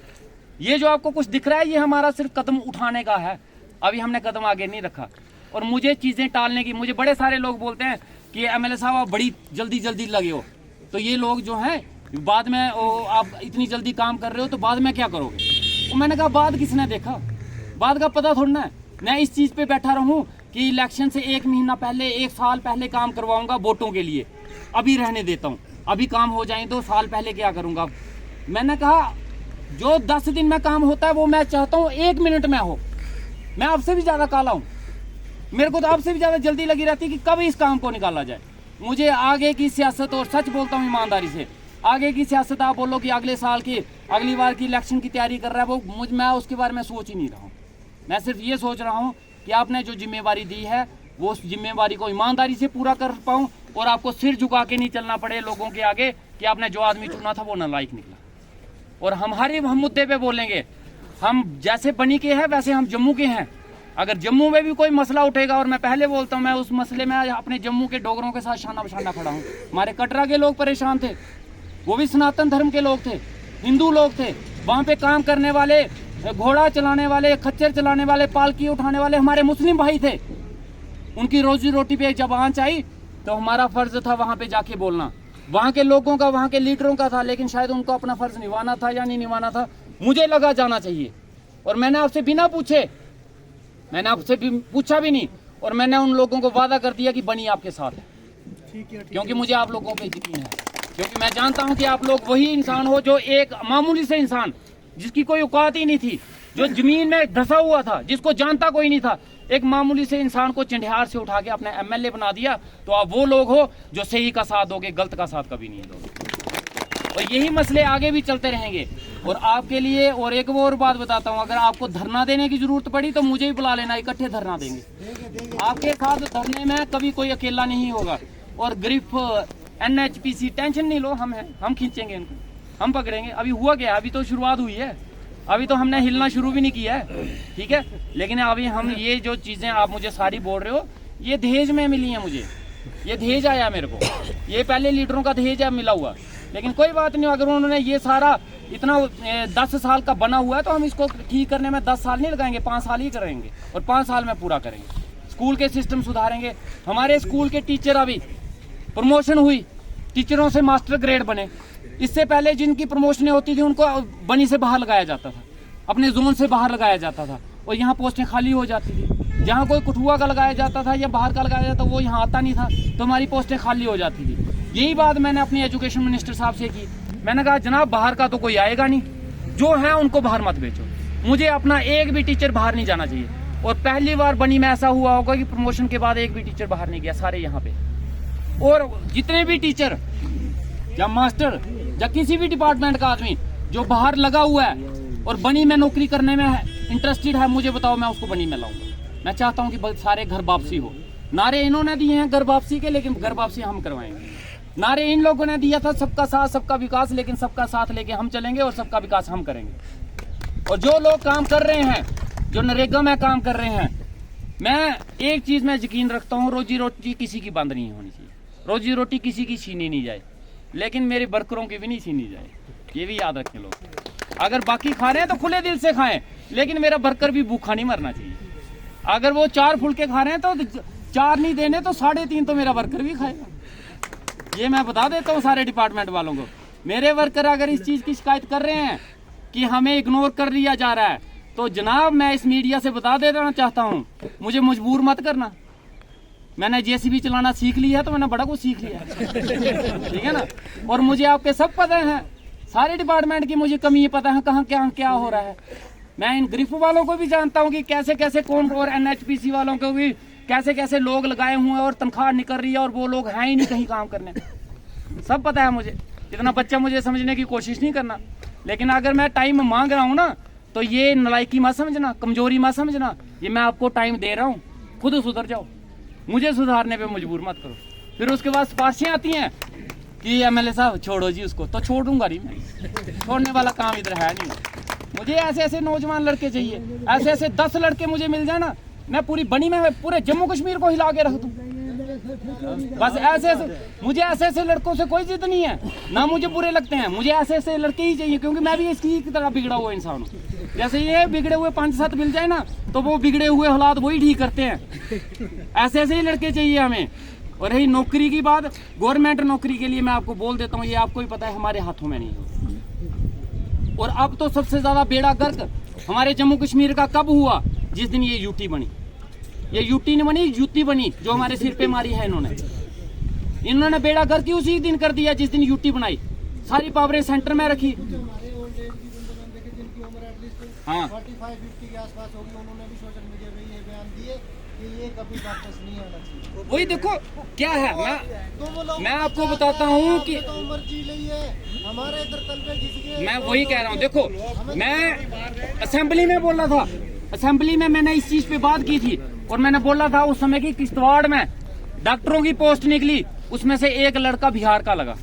ये जो आपको कुछ दिख रहा है, ये हमारा सिर्फ कदम उठाने का है, अभी हमने कदम आगे नहीं रखा। और मुझे चीजें टालने की, मुझे बड़े सारे लोग बोलते हैं कि एमएलए साहब आप बड़ी जल्दी लगे हो, तो ये लोग जो हैं बाद में आप इतनी जल्दी काम कर रहे हो तो बाद में क्या करोगे? तो मैंने कहा बाद किसने देखा, बाद का पता थोड़ा है। मैं इस चीज पे बैठा रहूं कि इलेक्शन से 1 महीना पहले, 1 साल पहले काम करवाऊंगा वोटों के लिए, अभी रहने देता हूं, अभी काम हो जाए तो साल पहले क्या करूंगा। मैंने कहा जो 10 दिन में काम होता है वो मैं चाहता हूँ 1 मिनट में हो। मैं आपसे भी ज्यादा काला हूँ, मेरे को तो आपसे भी ज्यादा जल्दी लगी रहती है कि कब इस काम को निकाला जाए। मुझे आगे की सियासत, और सच बोलता हूँ ईमानदारी से, आगे की सियासत आप बोलो कि अगले साल की, अगली बार की इलेक्शन की तैयारी कर रहा है, वो मैं उसके बारे में सोच ही नहीं रहा हूँ। मैं सिर्फ ये सोच रहा हूँ कि आपने जो जिम्मेवारी दी है वो उस जिम्मेवारी को ईमानदारी से पूरा कर पाऊँ, और आपको सिर झुका के नहीं चलना पड़े लोगों के आगे कि आपने जो आदमी चुना था वो नालायक निकला। और हम मुद्दे पे बोलेंगे, हम जैसे बनी के हैं वैसे हम जम्मू के हैं। अगर जम्मू में भी कोई मसला उठेगा, और मैं पहले बोलता हूँ, मैं उस मसले में अपने जम्मू के डोगरों के साथ शाना बशाना खड़ा हूँ। हमारे कटरा के लोग परेशान थे, वो भी सनातन धर्म के लोग थे, हिंदू लोग थे, वहाँ पे काम करने वाले, घोड़ा चलाने वाले, खच्चर चलाने वाले, पालकी उठाने वाले हमारे मुस्लिम भाई थे। उनकी रोजी रोटी पे जब आंच आई तो हमारा फर्ज था वहाँ पे जाके बोलना, वहाँ के लोगों का, वहाँ के लीडरों का था, लेकिन शायद उनको अपना फर्ज निभाना था या नहीं निभाना था, मुझे लगा जाना चाहिए। और मैंने आपसे बिना पूछे, मैंने आपसे पूछा भी नहीं, और मैंने उन लोगों को वादा कर दिया कि बनी आपके साथ है, क्योंकि मुझे आप लोगों पे यकीन है, क्योंकि मैं जानता हूं कि आप लोग वही इंसान हो जो एक मामूली से इंसान जिसकी कोई औकात ही नहीं थी, जो जमीन में धंसा हुआ था, जिसको जानता कोई नहीं था, एक मामूली से इंसान को चिंढियार से उठा के अपने एमएलए बना दिया। तो आप वो लोग हो जो सही का साथ दोगे, गलत का साथ कभी नहीं दोगे। और यही मसले आगे भी चलते रहेंगे। और आपके लिए और एक और बात बताता हूँ, अगर आपको धरना देने की जरूरत पड़ी तो मुझे ही बुला लेना, इकट्ठे धरना देंगे। आपके साथ धरने में कभी कोई अकेला नहीं होगा। और ग्रिफ NHPC टेंशन नहीं लो, हम हैं, हम खींचेंगे इनको, हम पकड़ेंगे। अभी हुआ क्या, अभी तो शुरुआत हुई है, अभी तो हमने हिलना शुरू भी नहीं किया है, ठीक है। लेकिन अभी हम ये जो चीजें आप मुझे सारी बोल रहे हो, ये दहेज में मिली है मुझे, ये दहेज आया मेरे को, ये पहले लीडरों का दहेज मिला हुआ। लेकिन कोई बात नहीं, अगर उन्होंने ये सारा इतना 10 साल का बना हुआ है तो हम इसको ठीक करने में 10 साल नहीं लगाएंगे, 5 साल ही करेंगे और 5 साल में पूरा करेंगे। स्कूल के सिस्टम सुधारेंगे। हमारे स्कूल के टीचर अभी प्रमोशन हुई, टीचरों से मास्टर ग्रेड बने। इससे पहले जिनकी प्रमोशनें होती थी उनको बनी से बाहर लगाया जाता था, अपने जोन से बाहर लगाया जाता था और यहाँ पोस्टें खाली हो जाती थी। जहाँ कोई कठुआ का लगाया जाता था या बाहर का लगाया जाता, वो यहाँ आता नहीं था तो हमारी पोस्टें खाली हो जाती थी। यही बात मैंने अपने एजुकेशन मिनिस्टर साहब से की। मैंने कहा जनाब बाहर का तो कोई आएगा नहीं, जो है उनको बाहर मत बेचो, मुझे अपना एक भी टीचर बाहर नहीं जाना चाहिए। और पहली बार बनी में ऐसा हुआ होगा कि प्रमोशन के बाद एक भी टीचर बाहर नहीं गया, सारे यहाँ पे। और जितने भी टीचर या मास्टर या किसी भी डिपार्टमेंट का आदमी जो बाहर लगा हुआ है और बनी में नौकरी करने में इंटरेस्टेड है, मुझे बताओ, मैं उसको बनी में लाऊंगा। मैं चाहता हूँ कि सारे घर वापसी हो। नारे इन्होंने दिए हैं घर वापसी के, लेकिन घर वापसी हम करवाएंगे। नारे इन लोगों ने दिया था सबका साथ सबका विकास, लेकिन सबका साथ लेके हम चलेंगे और सबका विकास हम करेंगे। और जो लोग काम कर रहे हैं, जो नरेगा में काम कर रहे हैं, मैं एक चीज में यकीन रखता हूँ, रोजी रोटी किसी की बंद नहीं होनी चाहिए, रोजी रोटी किसी की छीनी नहीं जाए, लेकिन मेरे वर्करों की भी नहीं छीनी जाए, ये भी याद रखें लोग। अगर बाकी खा रहे हैं तो खुले दिल से खाएं, लेकिन मेरा वर्कर भी भूखा नहीं मरना चाहिए। अगर वो 4 फुलके खा रहे हैं तो 4 नहीं देने तो 3.5 तो मेरा वर्कर भी खाएगा। ये मैं बता देता हूँ सारे डिपार्टमेंट वालों को। मेरे वर्कर अगर इस चीज की शिकायत कर रहे हैं कि हमें इग्नोर कर लिया जा रहा है, तो जनाब मैं इस मीडिया से बता देना चाहता हूँ, मुझे मजबूर मत करना। मैंने JCB चलाना सीख लिया है तो मैंने बड़ा कुछ सीख लिया, ठीक है ना। और मुझे आपके सब पता है, सारे डिपार्टमेंट की मुझे कमी पता है, कहाँ क्या हो रहा है। मैं इन ग्रिफ वालों को भी जानता हूँ कि कैसे कैसे कौन, और NHPC वालों को भी कैसे कैसे लोग लगाए हुए हैं और तनख्वाह निकल रही है और वो लोग हैं ही नहीं कहीं काम करने, सब पता है मुझे। इतना बच्चा मुझे समझने की कोशिश नहीं करना। लेकिन अगर मैं टाइम मांग रहा हूँ ना, तो ये नालायकी मत समझना, कमजोरी मत समझना, ये मैं आपको टाइम दे रहा हूँ, खुद सुधर जाओ, मुझे सुधारने पे मजबूर मत करो। फिर उसके बाद सिफारिशें आती हैं कि MLA साहब छोड़ो जी उसको, तो छोड़ूंगा नहीं मैं, छोड़ने वाला काम इधर है नहीं। मुझे ऐसे ऐसे नौजवान लड़के चाहिए, ऐसे ऐसे 10 लड़के मुझे मिल जाए ना, मैं पूरी बनी में पूरे जम्मू कश्मीर को हिला के रख दूं। बस ऐसे मुझे ऐसे लड़कों से कोई जिद नहीं है, ना मुझे बुरे लगते हैं, मुझे ऐसे लड़के ही चाहिए, क्योंकि मैं भी इसकी तरह बिगड़ा हुआ इंसान हूँ। जैसे ये बिगड़े हुए 5-7 मिल जाए ना, तो वो बिगड़े हुए हालात वही ठीक करते हैं। ऐसे ही लड़के चाहिए हमें। और रही नौकरी की बात, गवर्नमेंट नौकरी के लिए मैं आपको बोल देता हूँ, ये आपको ही पता है, हमारे हाथों में नहीं हो। और अब तो सबसे ज्यादा बेड़ा गर्क हमारे जम्मू कश्मीर का कब हुआ, जिस दिन ये यूटी बनी। ये यूटी नहीं बनी, यूटी बनी, जो हमारे सिर पे मारी है इन्होंने बेड़ा गर्क ही उसी दिन कर दिया जिस दिन यूटी बनाई। सारी पावरें सेंटर में रखी। हाँ 45-50 के आसपास होगी, उन्होंने भी सोशल मीडिया पे ये बयान दिए कि ये कभी वापस नहीं आना चाहिए। वही देखो क्या है, मैं आपको बताता हूँ कि तो मर्जी ली है, हमारे इधर तलबे जिसके, मैं वही कह रहा हूँ। देखो मैं असेंबली में बोला था, असेंबली में मैंने इस चीज पे बात की थी, और मैंने बोला था उस समय की किश्तवाड़ में डॉक्टरों की पोस्ट निकली, उसमें से एक लड़का बिहार का लगा।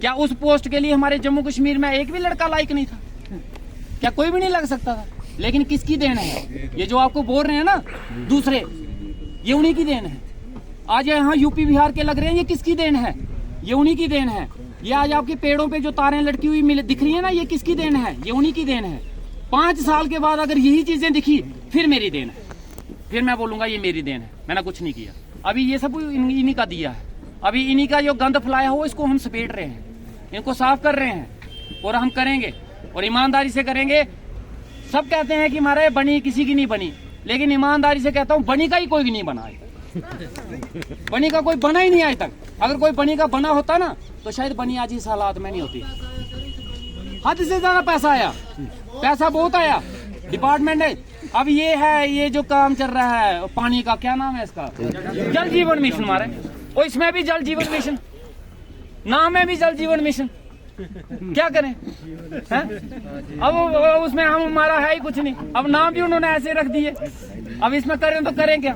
क्या उस पोस्ट के लिए हमारे जम्मू कश्मीर में एक भी लड़का लायक नहीं था? क्या कोई भी नहीं लग सकता था? लेकिन किसकी देन है ये जो आपको बोल रहे हैं ना दूसरे, ये उन्हीं की देन है। आज यहाँ यूपी बिहार के लग रहे हैं, ये किसकी देन है? ये उन्हीं की देन है। ये आज आपके पेड़ों पे जो तारें लटकी हुई मिल दिख रही है ना, ये किसकी देन है? ये उन्हीं की देन है। 5 साल के बाद अगर यही चीजें दिखी, फिर मेरी देन है, फिर मैं बोलूंगा ये मेरी देन है, मैंने कुछ नहीं किया। अभी ये सब इन्हीं का दिया है। अभी इन्हीं का जो गंद फैलाया हो, इसको हम सपेट रहे हैं, इनको साफ कर रहे हैं, और हम करेंगे और ईमानदारी से करेंगे। सब कहते हैं कि हमारे बनी किसी की नहीं बनी, लेकिन ईमानदारी से कहता हूँ बनी का ही कोई नहीं बना है। बनी का कोई बना ही नहीं आज तक। अगर कोई बनी का बना होता ना, तो शायद बनी आज इस हालात में नहीं होती। हद से ज्यादा पैसा आया, पैसा बहुत आया, डिपार्टमेंट है। अब ये है, ये जो काम चल रहा है पानी का, क्या नाम है इसका, जल जीवन मिशन हमारे, और इसमें भी जल जीवन मिशन, नाम है भी जल जीवन मिशन। क्या करें हैं? अब उसमें हम, हमारा है ही कुछ नहीं, अब नाम भी उन्होंने ऐसे रख दिए। अब इसमें करें तो करें क्या?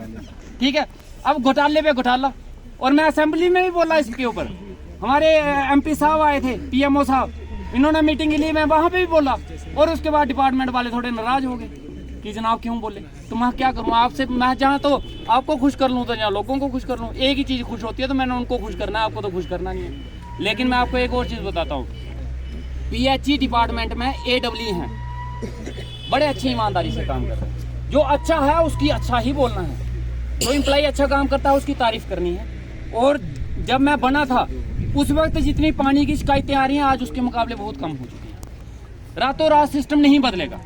ठीक है, अब घोटाले पे घोटाला। और मैं असेंबली में भी बोला इसके ऊपर, हमारे MP साहब आए थे, PMO साहब, इन्होंने मीटिंग के लिए, मैं वहां पे भी बोला, और उसके बाद डिपार्टमेंट वाले थोड़े नाराज हो गए कि जनाब क्यों बोले। तो मैं क्या करूँ आपसे, मैं जहाँ तो आपको खुश कर लूँ तो जहाँ लोगों को खुश कर लूँ। एक ही चीज़ खुश होती है तो मैंने उनको खुश करना है, आपको तो खुश करना नहीं है। लेकिन मैं आपको एक और चीज़ बताता हूँ, PHE डिपार्टमेंट में AEE हैं, बड़े अच्छी ईमानदारी से काम कर रहे हैं। जो अच्छा है उसकी अच्छा ही बोलना है, जो एम्प्लॉय अच्छा काम करता है उसकी तारीफ करनी है। और जब मैं बना था उस वक्त जितनी पानी की शिकायतें आ रही हैं आज उसके मुकाबले बहुत कम हो चुकी हैं। रातों रात सिस्टम नहीं बदलेगा,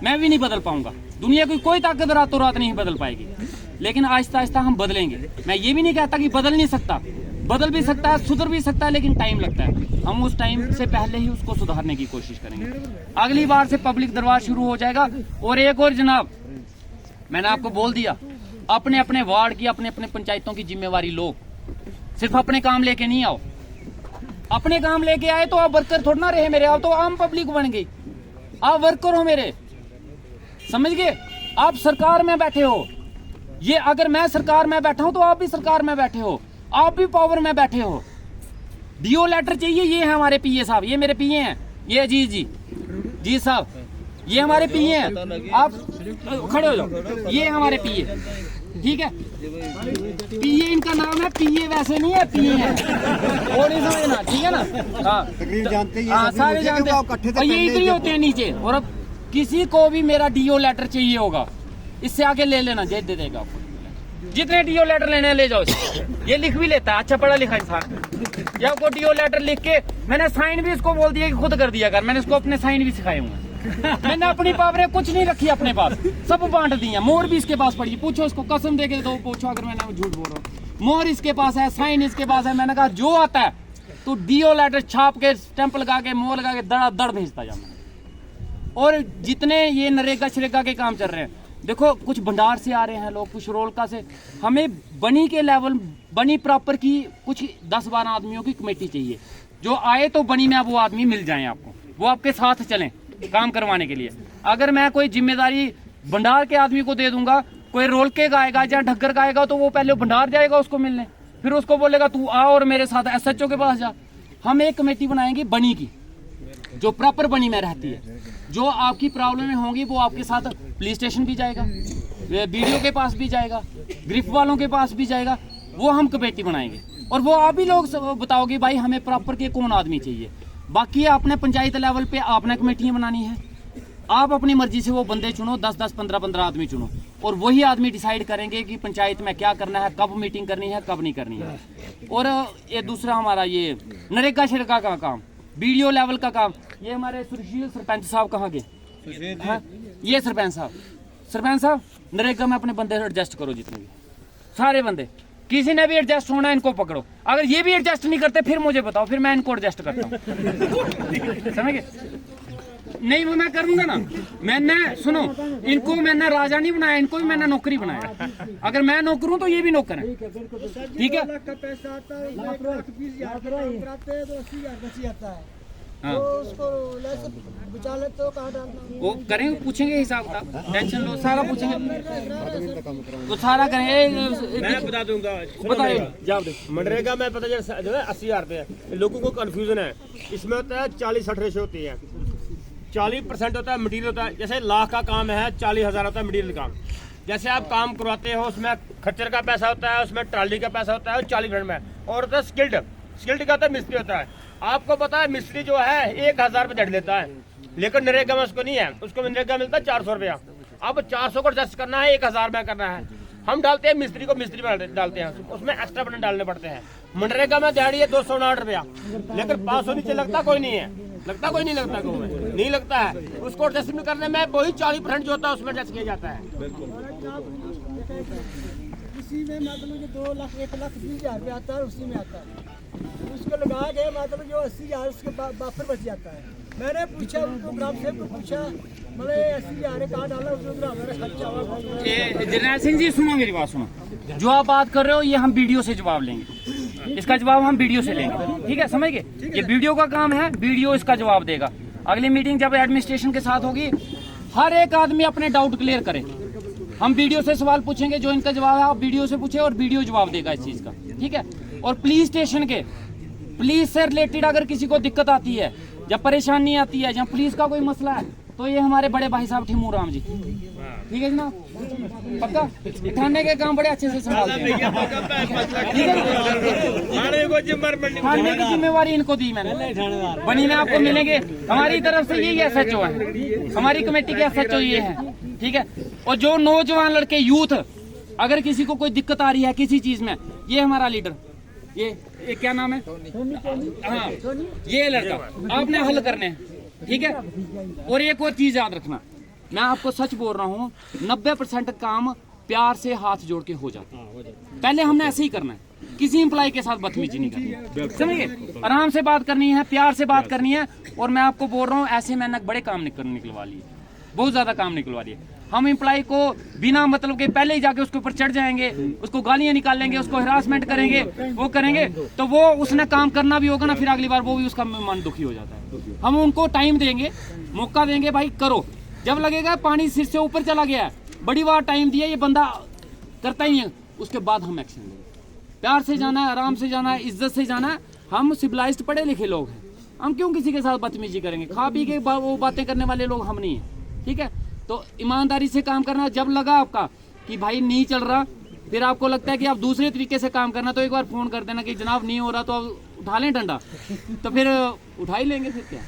मैं भी नहीं बदल पाऊंगा, दुनिया की कोई ताकत रातों रात नहीं बदल पाएगी, लेकिन आहिस्ता आहिस्ता हम बदलेंगे। मैं ये भी नहीं कहता कि बदल नहीं सकता, बदल भी सकता है, सुधर भी सकता है, लेकिन टाइम लगता है। हम उस टाइम से पहले ही उसको सुधारने की कोशिश करेंगे। अगली बार से पब्लिक दरबार शुरू हो जाएगा। और एक और जनाब, मैंने आपको बोल दिया, अपने अपने वार्ड की, अपने अपने पंचायतों की जिम्मेवारी लो। सिर्फ अपने काम लेके नहीं आओ, अपने काम लेके आए तो आप वर्कर थोड़ा ना रहे मेरे, आप तो आम पब्लिक बन गई, आप वर्कर हो मेरे, समझ गए? आप सरकार में बैठे हो, ये अगर मैं सरकार में बैठा हूं तो आप भी सरकार में बैठे हो, आप भी पावर में बैठे हो। DO लेटर चाहिए, ये है हमारे PA साहब, ये मेरे PA हैं, ये अजीत जी साहब, ये हमारे PA हैं, आप खड़े हो जाओ, ये हमारे PA, ठीक है? PA इनका नाम है, PA वैसे नहीं है, PA है, और नहीं समझना, ठीक है ना? हाँ, सारे जानते हैं, और ये इतने होते हैं नीचे। और अब किसी को भी मेरा DO लेटर चाहिए होगा, इससे आगे ले लेना, दे देगा आपको। जितने DO लेटर लेने ले जाओ, ये लिख भी लेता है, अच्छा पढ़ा लिखा इंसान। ये आपको DO लेटर लिख के, मैंने साइन भी इसको बोल दिया कि खुद कर दिया कर, मैंने इसको अपने साइन भी सिखाए हुए। मैंने अपनी पावरें कुछ नहीं रखी अपने पास, सब बांट दी हैं। मोहर भी इसके पास पड़ी, पूछो इसको, कसम दे के दो, पूछो अगर मैंने झूठ बोल रहा हूँ। मोहर इसके पास है, साइन इसके पास है। मैंने कहा जो आता है तो DO लेटर छाप के, स्टैंप लगा के, मोहर लगा के दड़ा दड़ भेजता जाना। और जितने ये नरेगा शरेगा के काम चल रहे हैं, देखो कुछ भंडार से आ रहे हैं लोग, कुछ रोलका से, हमें बनी के लेवल, बनी प्रॉपर की कुछ 10-12 आदमियों की कमेटी चाहिए, जो आए तो बनी में वो आदमी मिल जाएं आपको, वो आपके साथ चलें काम करवाने के लिए। अगर मैं कोई जिम्मेदारी भंडार के आदमी को दे दूंगा, कोई रोल के गाएगा या ढक्कर गाएगा, तो वो पहले भंडार जाएगा उसको मिलने, फिर उसको बोलेगा तू आ और मेरे साथ SHO के पास जा। हम एक कमेटी बनाएंगे बनी की, जो प्रॉपर बनी में रहती है, जो आपकी प्रॉब्लम होंगी वो आपके साथ पुलिस स्टेशन भी जाएगा, BDO के पास भी जाएगा, ग्रिफ वालों के पास भी जाएगा, वो हम कमेटी बनाएंगे। और वो आप ही लोग बताओगे भाई हमें प्रॉपर के कौन आदमी चाहिए। बाकी आपने पंचायत लेवल पे आपने कमेटियां बनानी है, आप अपनी मर्जी से वो बंदे चुनो, 10-10, 15-15 आदमी चुनो, और वही आदमी डिसाइड करेंगे कि पंचायत में क्या करना है, कब मीटिंग करनी है, कब नहीं करनी है। और ये दूसरा हमारा ये नरेगा शरेगा का काम, BDO लेवल का काम, ये हमारे सुशील सरपंच साहब कहाँ गए? हाँ, ये सरपंच साहब नरेगा में अपने बंदे एडजस्ट करो, जितने भी सारे बंदे, किसी ने भी एडजस्ट होना है इनको पकड़ो। अगर ये भी एडजस्ट नहीं करते फिर मुझे बताओ, फिर मैं इनको एडजस्ट करता हूँ। समझ गए? नहीं वो मैं करूंगा ना, मैंने सुनो, इनको मैंने राजा नहीं बनाया, इनको भी मैंने नौकरी बनाया। अगर मैं नौकर हूं तो ये भी नौकर है, ठीक है? हाँ। वो करेंगे, पूछेंगे हिसाब किताब, टेंशन लो, सारा पूछेंगे, तो सारा करेंगे। मैं बता दूंगा, बताइए जवाब दे। मनरेगा में पता जो है 80,000 रुपये, लोगों को कंफ्यूजन है, इसमें होता है 40-60 रेशो होती है, 40% होता है मटेरियल होता है। जैसे लाख का काम है, 40,000 होता है मटेरियल काम। जैसे आप काम करवाते हो उसमें खच्चर का पैसा होता है, उसमें ट्राली का पैसा होता है 40% में, और होता है स्किल्ड का होता है, मिस्त्री होता है। आपको पता है मिस्त्री जो है 1,000 रुपये झड़ लेता है, लेकिन नरेगा में उसको नहीं है, उसको नरेगा मिलता है 400 रुपया। अब 400 को एडजस्ट करना है, 1,000 में करना है। हम डालते हैं मिस्त्री को, मिस्त्री में डालते हैं, उसमें एक्स्ट्रा बटन डालने पड़ते हैं। मनरेगा में दिहाड़ी है 259 रुपया, लेकिन 500 नीचे लगता कोई नहीं है, लगता नहीं लगता है। उसको एडजस्टमेंट करने में वही 40% जो होता है उसमें एडजस्ट किया जाता है। उसी में मतलब जो 2,01,20,000 रुपया आता है, उसी में आता है, उसको लगा के मतलब जो 80,000 उसके बापर बच जाता है। मैंने पूछा उनको, ग्राम सेवक को पूछा, मैंने 80,000 कहा डाला, उसने हमारा खर्चा हुआ। जरनैल सिंह जी सुनो मेरी बात सुनो, जो आप बात कर रहे हो ये हम वीडियो से जवाब लेंगे, इसका जवाब हम वीडियो से लेंगे, ठीक है, समझ गए? ये वीडियो का काम है, वीडियो इसका जवाब देगा। अगली मीटिंग जब एडमिनिस्ट्रेशन के साथ होगी, हर एक आदमी अपने डाउट क्लियर करे। हम वीडियो से सवाल पूछेंगे, जो इनका जवाब है आप वीडियो से पूछे और वीडियो जवाब देगा इस चीज का, ठीक है? और पुलिस स्टेशन के, पुलिस से रिलेटेड अगर किसी को दिक्कत आती है, जब परेशानी आती है, जब पुलिस का कोई मसला है, तो ये हमारे बड़े भाई साहब ठिमूर राम जी, ठीक है जनाब, पक्का थाने के काम बड़े अच्छे से संभालते हैं, ठीक है? थाने की जिम्मेवारी इनको दी मैंने, बनी में आपको मिलेंगे। हमारी तरफ से यही SHO है, हमारी कमेटी के SHO ये है, ठीक है? और जो नौजवान लड़के, यूथ, अगर किसी को कोई दिक्कत आ रही है किसी चीज में, ये हमारा लीडर, ये क्या नाम है, हाँ, ये लड़का आपने हल करने हैं, ठीक है? और एक और चीज याद रखना, मैं आपको सच बोल रहा हूँ, 90% काम प्यार से हाथ जोड़ के हो जाता है। पहले हमने ऐसे ही करना है, किसी एम्प्लॉय के साथ बदतमीजी नहीं करनी, समझिए? आराम से बात करनी है, प्यार से बात करनी है। और मैं आपको बोल रहा हूँ, ऐसे मैंने बड़े काम निकलवा लिए, बहुत ज्यादा काम निकलवा लिए। हम एम्प्लॉय को बिना मतलब के पहले ही जाके उसके ऊपर चढ़ जाएंगे, उसको गालियां निकालेंगे, उसको हरासमेंट करेंगे, वो करेंगे, तो वो उसने काम करना भी होगा ना, फिर अगली बार वो भी उसका मन दुखी हो जाता है। हम उनको टाइम देंगे, मौका देंगे, भाई करो। जब लगेगा पानी सिर से ऊपर चला गया है, बड़ी बार टाइम दिया, ये बंदा करता ही है, उसके बाद हम एक्शन लेंगे। प्यार से जाना है, आराम से जाना है, इज्जत से जाना है। हम सिविलाइज्ड पढ़े लिखे लोग हैं, हम क्यों किसी के साथ बदतमीजी करेंगे? खा पी के वो बातें करने वाले लोग हम नहीं हैं, ठीक है? तो ईमानदारी से काम करना। जब लगा आपका कि भाई नहीं चल रहा, फिर आपको लगता है कि आप दूसरे तरीके से काम करना, तो एक बार फोन कर देना कि जनाब नहीं हो रहा, तो अब उठा लें डंडा, तो फिर उठा ही लेंगे, फिर क्या,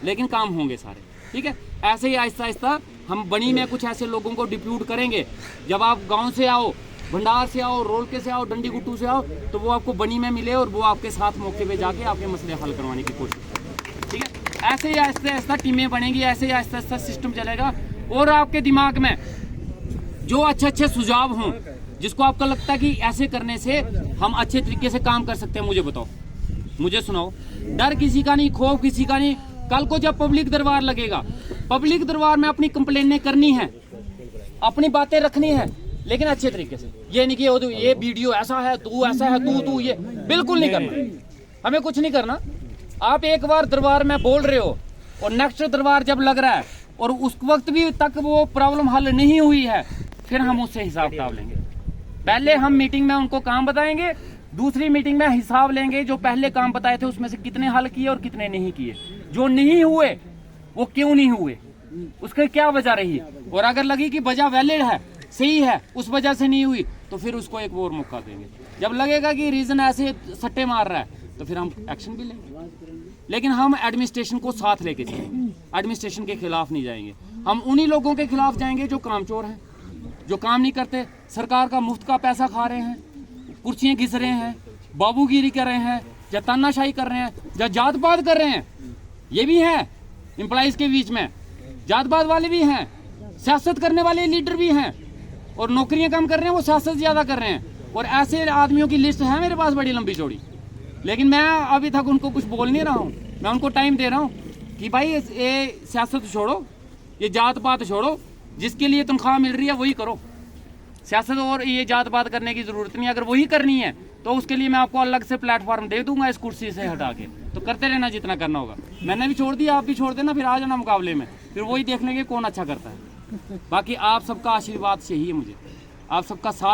लेकिन काम होंगे सारे, ठीक है? ऐसे ही आहिस्ता आहिस्ता हम बनी में कुछ ऐसे लोगों को डिप्यूट करेंगे। जब आप गांव से आओ, भंडार से आओ, रोलके से आओ, डंडी गुट्टू से आओ, तो वो आपको बनी में मिले और वो आपके साथ मौके पे जाके आपके मसले हल करवाने की कोशिश करें, ठीक है? ऐसे ही आहिस्ता आहिस्ता टीमें बनेंगी, ऐसे ही आहिस्ता आहिस्ता सिस्टम चलेगा। और आपके दिमाग में जो अच्छे अच्छे सुझाव हों, जिसको आपको लगता है कि ऐसे करने से हम अच्छे तरीके से काम कर सकते हैं, मुझे बताओ, मुझे सुनाओ। डर किसी का नहीं, खौफ किसी का नहीं। कल को जब पब्लिक दरबार लगेगा, पब्लिक दरबार में अपनी कंप्लेनें करनी है, अपनी बातें रखनी है, लेकिन अच्छे तरीके से। ये नहीं कि ये वीडियो ऐसा है, तू ऐसा है, तू ये बिल्कुल नहीं करना। हमें कुछ नहीं करना। आप एक बार दरबार में बोल रहे हो और नेक्स्ट दरबार जब लग रहा है और उस वक्त भी तक वो प्रॉब्लम हल नहीं हुई है, फिर हम उससे हिसाब किताब लेंगे। पहले हम मीटिंग में उनको काम बताएंगे, दूसरी मीटिंग में हिसाब लेंगे, जो पहले काम बताए थे उसमें से कितने हल किए और कितने नहीं किए, जो नहीं हुए वो क्यों नहीं हुए, उसकी क्या वजह रही, और अगर लगी कि वजह वैलिड है, सही है, उस वजह से नहीं हुई, तो फिर उसको एक और मौका देंगे। जब लगेगा कि रीजन ऐसे सट्टे मार रहा है, तो फिर हम एक्शन भी लेंगे। लेकिन हम एडमिनिस्ट्रेशन को साथ लेके चलेंगे, एडमिनिस्ट्रेशन के खिलाफ नहीं जाएंगे। हम उन्हीं लोगों के खिलाफ जाएंगे जो कामचोर हैं, जो काम नहीं करते, सरकार का मुफ्त का पैसा खा रहे हैं, कुर्सियां घिस रहे हैं, बाबूगिरी कर रहे हैं, या तानाशाही कर रहे हैं, या जात पात कर रहे हैं। ये भी हैं एम्प्लॉइज के बीच में, जात पात वाले भी हैं, सियासत करने वाले लीडर भी हैं, और नौकरियां कम कर रहे हैं, वो सियासत ज्यादा कर रहे हैं। और ऐसे आदमियों की लिस्ट है मेरे पास बड़ी लंबी चौड़ी। लेकिन मैं अभी तक उनको कुछ बोल नहीं रहा हूँ, मैं उनको टाइम दे रहा हूँ कि भाई ये सियासत छोड़ो, ये जात पात छोड़ो, जिसके लिए तनख्वाह मिल रही है वही करो। सियासत और ये जात पात करने की जरूरत नहीं है। अगर वही करनी है तो उसके लिए मैं आपको अलग से प्लेटफॉर्म दे दूंगा इस कुर्सी से हटा के, तो करते रहना जितना करना होगा। मैंने भी छोड़ दिया, आप भी छोड़ देना, फिर आ जाना मुकाबले में, फिर वही देख लेंगे कौन अच्छा करता है। बाकी आप सबका आशीर्वाद चाहिए मुझे, आप सबका साथ